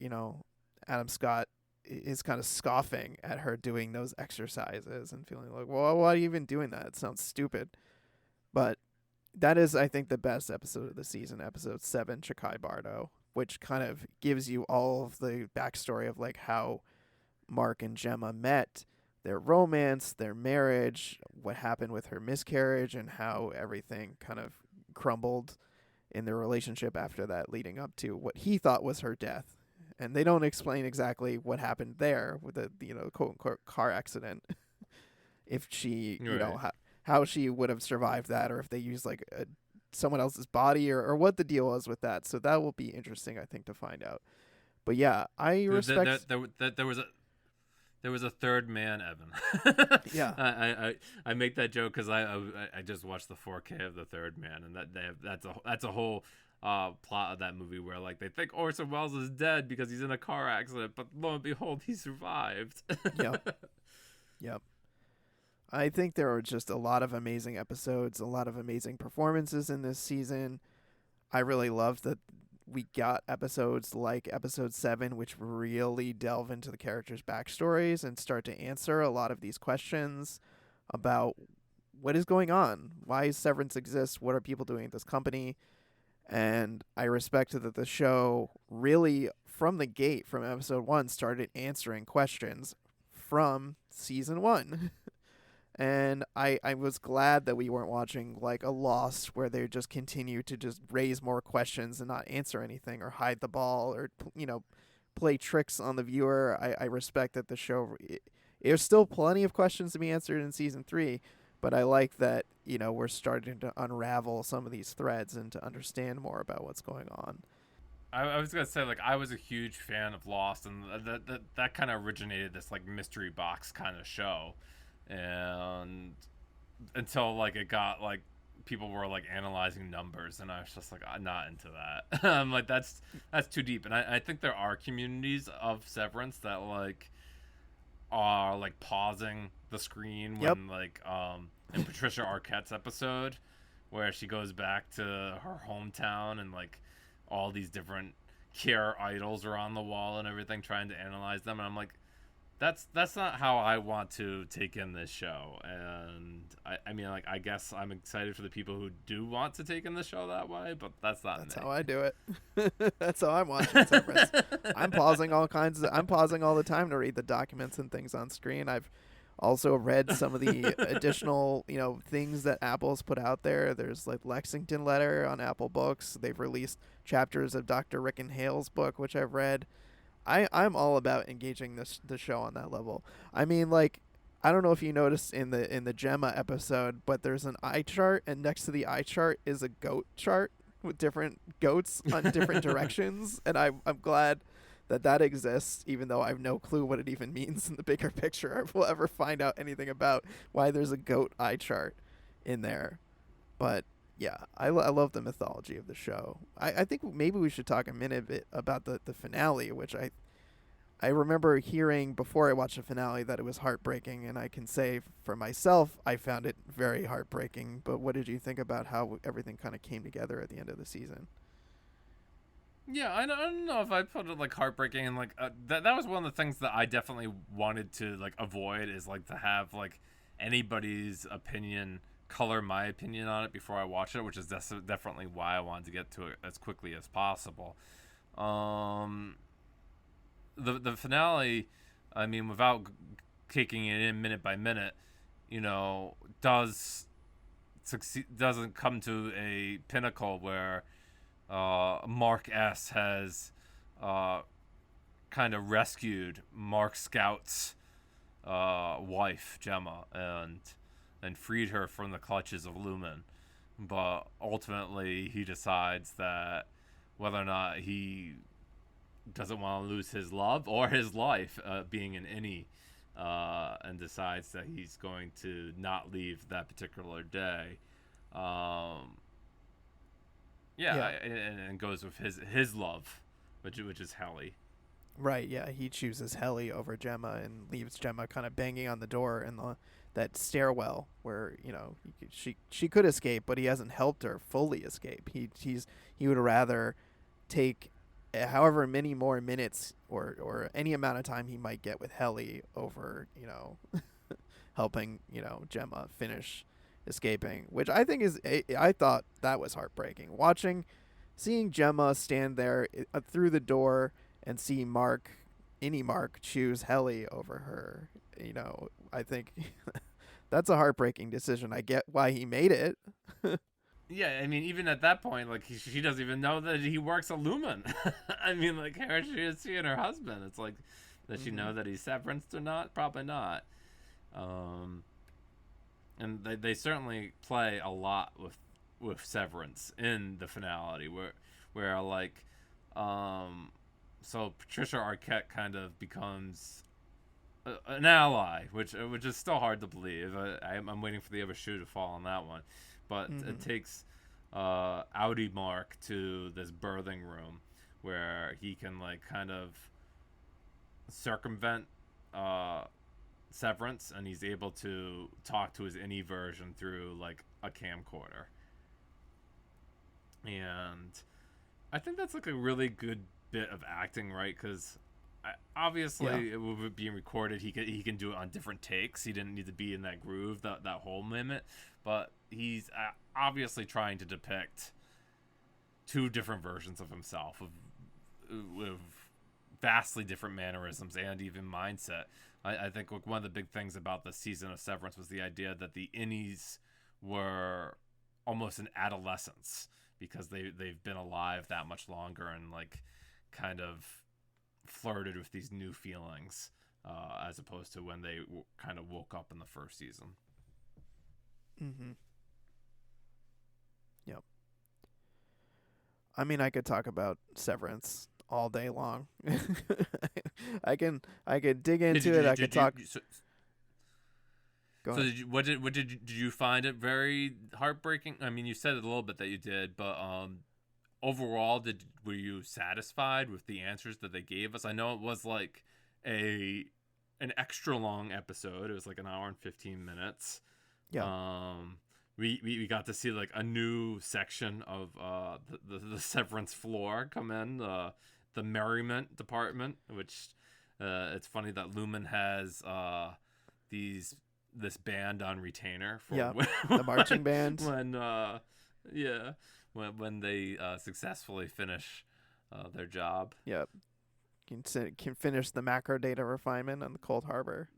Adam Scott is kind of scoffing at her doing those exercises and feeling like, well, why are you even doing that? It sounds stupid. But that is, I think, the best episode of the season, episode 7, Chikai Bardo, which kind of gives you all of the backstory of like how Mark and Gemma met, their romance, their marriage, what happened with her miscarriage, and how everything kind of crumbled in their relationship after that, leading up to what he thought was her death. And they don't explain exactly what happened there with the quote unquote car accident. If she, Right. how she would have survived that, or if they used like someone else's body, or what the deal was with that. So that will be interesting, I think, to find out. But yeah, I There, there, respect. there, there was a there was a third man, Evan. Yeah. I make that joke because I just watched the 4K of the Third Man, and that's a whole plot of that movie where like they think Orson Welles is dead because he's in a car accident, but lo and behold, he survived. Yep. Yep. I think there are just a lot of amazing episodes, a lot of amazing performances in this season. I really love that we got episodes like episode 7, which really delve into the characters' backstories and start to answer a lot of these questions about what is going on, why Severance exists, what are people doing at this company. And I respect that the show really, from the gate, from episode 1, started answering questions from season 1. And I was glad that we weren't watching like a Lost where they just continue to just raise more questions and not answer anything or hide the ball or play tricks on the viewer. I respect that the show there's still plenty of questions to be answered in season 3, but I like that we're starting to unravel some of these threads and to understand more about what's going on. I was gonna say, like, I was a huge fan of Lost, and that kind of originated this like mystery box kind of show, and until like it got like people were like analyzing numbers, and I was just like, I'm not into that. I'm like, that's too deep. And I think there are communities of Severance that like are like pausing the screen Yep. when like in Patricia Arquette's episode where she goes back to her hometown, and like all these different care idols are on the wall and everything, trying to analyze them. And I'm like, that's not how I want to take in this show. And I mean, like, I guess I'm excited for the people who do want to take in the show that way, but that's not That's me. how I do it. That's how I'm watching Severance. I'm pausing I'm pausing all the time to read the documents and things on screen. I've also read some of the additional, things that Apple's put out there. There's like Lexington Letter on Apple Books. They've released chapters of Dr. Rick and Hale's book, which I've read. I'm all about engaging the show on that level. I mean, like, I don't know if you noticed in the Gemma episode, but there's an eye chart, and next to the eye chart is a goat chart with different goats on different directions, and I'm glad that exists, even though I have no clue what it even means in the bigger picture. If we'll ever find out anything about why there's a goat eye chart in there. But yeah, I love the mythology of the show. I think maybe we should talk a minute bit about the finale, which I remember hearing before I watched the finale that it was heartbreaking, and I can say for myself, I found it very heartbreaking. But what did you think about how everything kind of came together at the end of the season? Yeah, I don't know if I put it like heartbreaking, and like that was one of the things that I definitely wanted to like avoid, is like to have like anybody's opinion color my opinion on it before I watch it, which is definitely why I wanted to get to it as quickly as possible. Um, the finale, I mean, without taking it in minute by minute, does succeed, doesn't come to a pinnacle where Mark S has kind of rescued Mark Scout's wife Gemma and freed her from the clutches of Lumen, but ultimately he decides that whether or not he doesn't want to lose his love or his life being an innie, and decides that he's going to not leave that particular day. Um, yeah, Yeah, and goes with his love, which is Helly. right. Yeah, he chooses Helly over Gemma and leaves Gemma kind of banging on the door in that stairwell where she could escape, but he hasn't helped her fully escape. He would rather take however many more minutes or any amount of time he might get with Helly over helping Gemma finish escaping, which I think I thought that was heartbreaking. Seeing Gemma stand there through the door and see Mark choose Helly over her. I think that's a heartbreaking decision. I get why he made it. Yeah, I mean, even at that point, like she doesn't even know that he works at Lumen. I mean, like, how is she and her husband? It's like, does she know that he's Severance or not? Probably not. Um, and they certainly play a lot with Severance in the finale, where like, so Patricia Arquette kind of becomes an ally, which is still hard to believe. I'm waiting for the other shoe to fall on that one, but it takes Audi Mark to this birthing room where he can like kind of circumvent Severance, and he's able to talk to his innie version through like a camcorder. And I think that's like a really good bit of acting, right? Because obviously it was being recorded. He can do it on different takes. He didn't need to be in that groove that whole minute, but he's obviously trying to depict two different versions of himself with vastly different mannerisms and even mindset. I think like one of the big things about the season of Severance was the idea that the innies were almost in adolescence because they've been alive that much longer and like kind of flirted with these new feelings, as opposed to when they kind of woke up in the first season. Mm-hmm. Yep. I mean, I could talk about Severance all day long. I could dig into it. I could talk. Go So ahead. did you find it very heartbreaking? I mean, you said it a little bit that you did, but overall, were you satisfied with the answers that they gave us? I know it was like an extra long episode. It was like an hour and 15 minutes. Yeah. We got to see like a new section of the Severance floor come in, the merriment department, which It's funny that Lumen has these this band on retainer for Yeah, the marching band. when yeah when they successfully finish their job. Yeah, can finish the macro data refinement on the Cold Harbor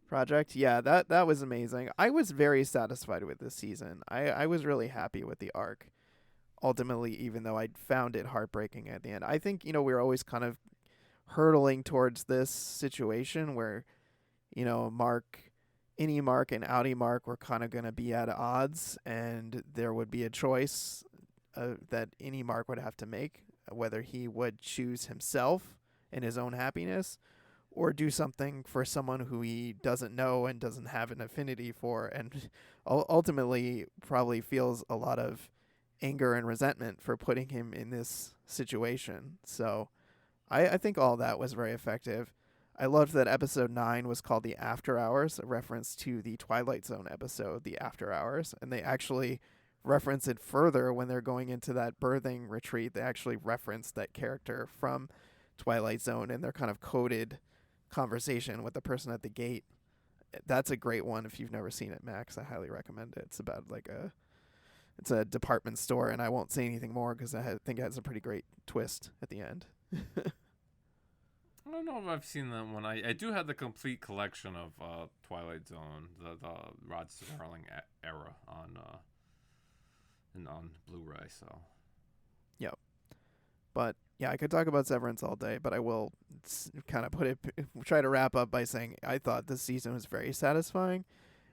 project. Yeah, that was amazing. I was very satisfied with this season. I was really happy with the arc. Ultimately, even though I found it heartbreaking at the end, I think we were always kind of hurtling towards this situation where Mark, Innie Mark, and Outie Mark were kind of going to be at odds, and there would be a choice that Innie Mark would have to make, whether he would choose himself and his own happiness, or do something for someone who he doesn't know and doesn't have an affinity for, and ultimately probably feels a lot of anger and resentment for putting him in this situation. So I think all that was very effective. I loved that episode 9 was called The After Hours, a reference to the Twilight Zone episode, The After Hours. And they actually reference it further when they're going into that birthing retreat. They actually reference that character from Twilight Zone in their kind of coded conversation with the person at the gate. That's a great one if you've never seen it, Max. I highly recommend it. It's about it's a department store, and I won't say anything more because I think it has a pretty great twist at the end. I don't know if I've seen that one. I do have the complete collection of Twilight Zone, the Rod Serling era on Blu-ray. So Yep. But yeah, I could talk about Severance all day, but I will kind of try to wrap up by saying I thought this season was very satisfying,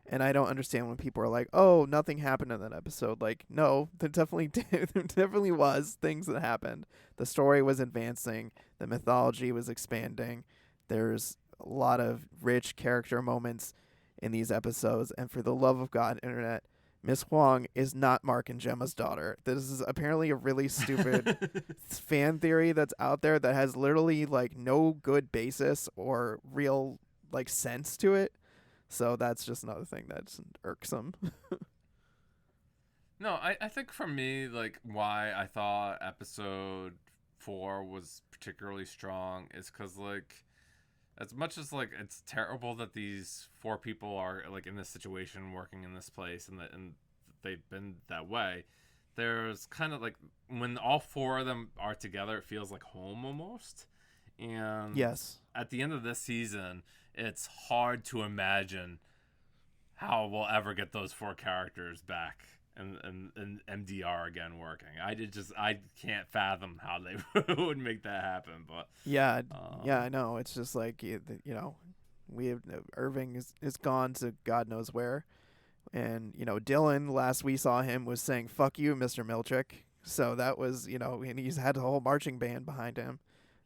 and I don't understand when people are like, "Oh, nothing happened in that episode." Like, no, there definitely there definitely was things that happened. The story was advancing, the mythology was expanding. There's a lot of rich character moments in these episodes, and for the love of God, internet, Miss Huang is not Mark and Gemma's daughter. This is apparently a really stupid fan theory that's out there that has literally like no good basis or real like sense to it. So that's just another thing that's irksome. no, I think for me, like why I thought episode 4 was particularly strong is because like as much as like it's terrible that these four people are like in this situation working in this place and they've been that way, there's kind of like when all four of them are together it feels like home almost. And Yes. at the end of this season it's hard to imagine how we'll ever get those four characters back and MDR again working. I can't fathom how they would make that happen. But Yeah. Yeah, I know. It's just like we have Irving is gone to God knows where, and Dylan last we saw him was saying "fuck you, Mr. Milchick." So that was and he's had a whole marching band behind him,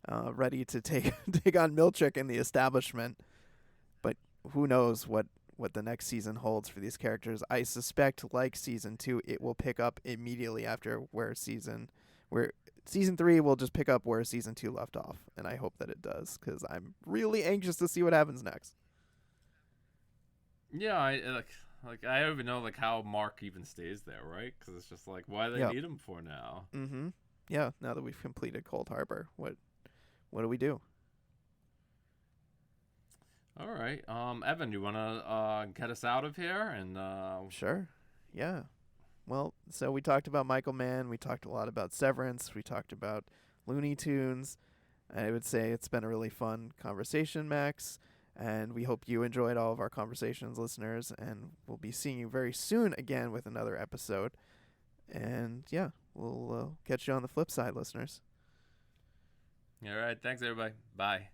ready to take take on Milchick and the establishment. But who knows what the next season holds for these characters. I suspect, like season 2, it will pick up immediately after where season 3 will just pick up where season 2 left off, and I hope that it does because I'm really anxious to see what happens next. yeah, I like I don't even know like how Mark even stays there, right? Because it's just like why do they Yep. need him for now? Mm-hmm. Yeah. Now that we've completed Cold Harbor, what do we do? All right, Evan, you wanna get us out of here and Sure. Yeah. Well, so we talked about Michael Mann. We talked a lot about Severance. We talked about Looney Tunes. I would say it's been a really fun conversation, Max. And we hope you enjoyed all of our conversations, listeners. And we'll be seeing you very soon again with another episode. And yeah, we'll catch you on the flip side, listeners. all right, thanks everybody, bye.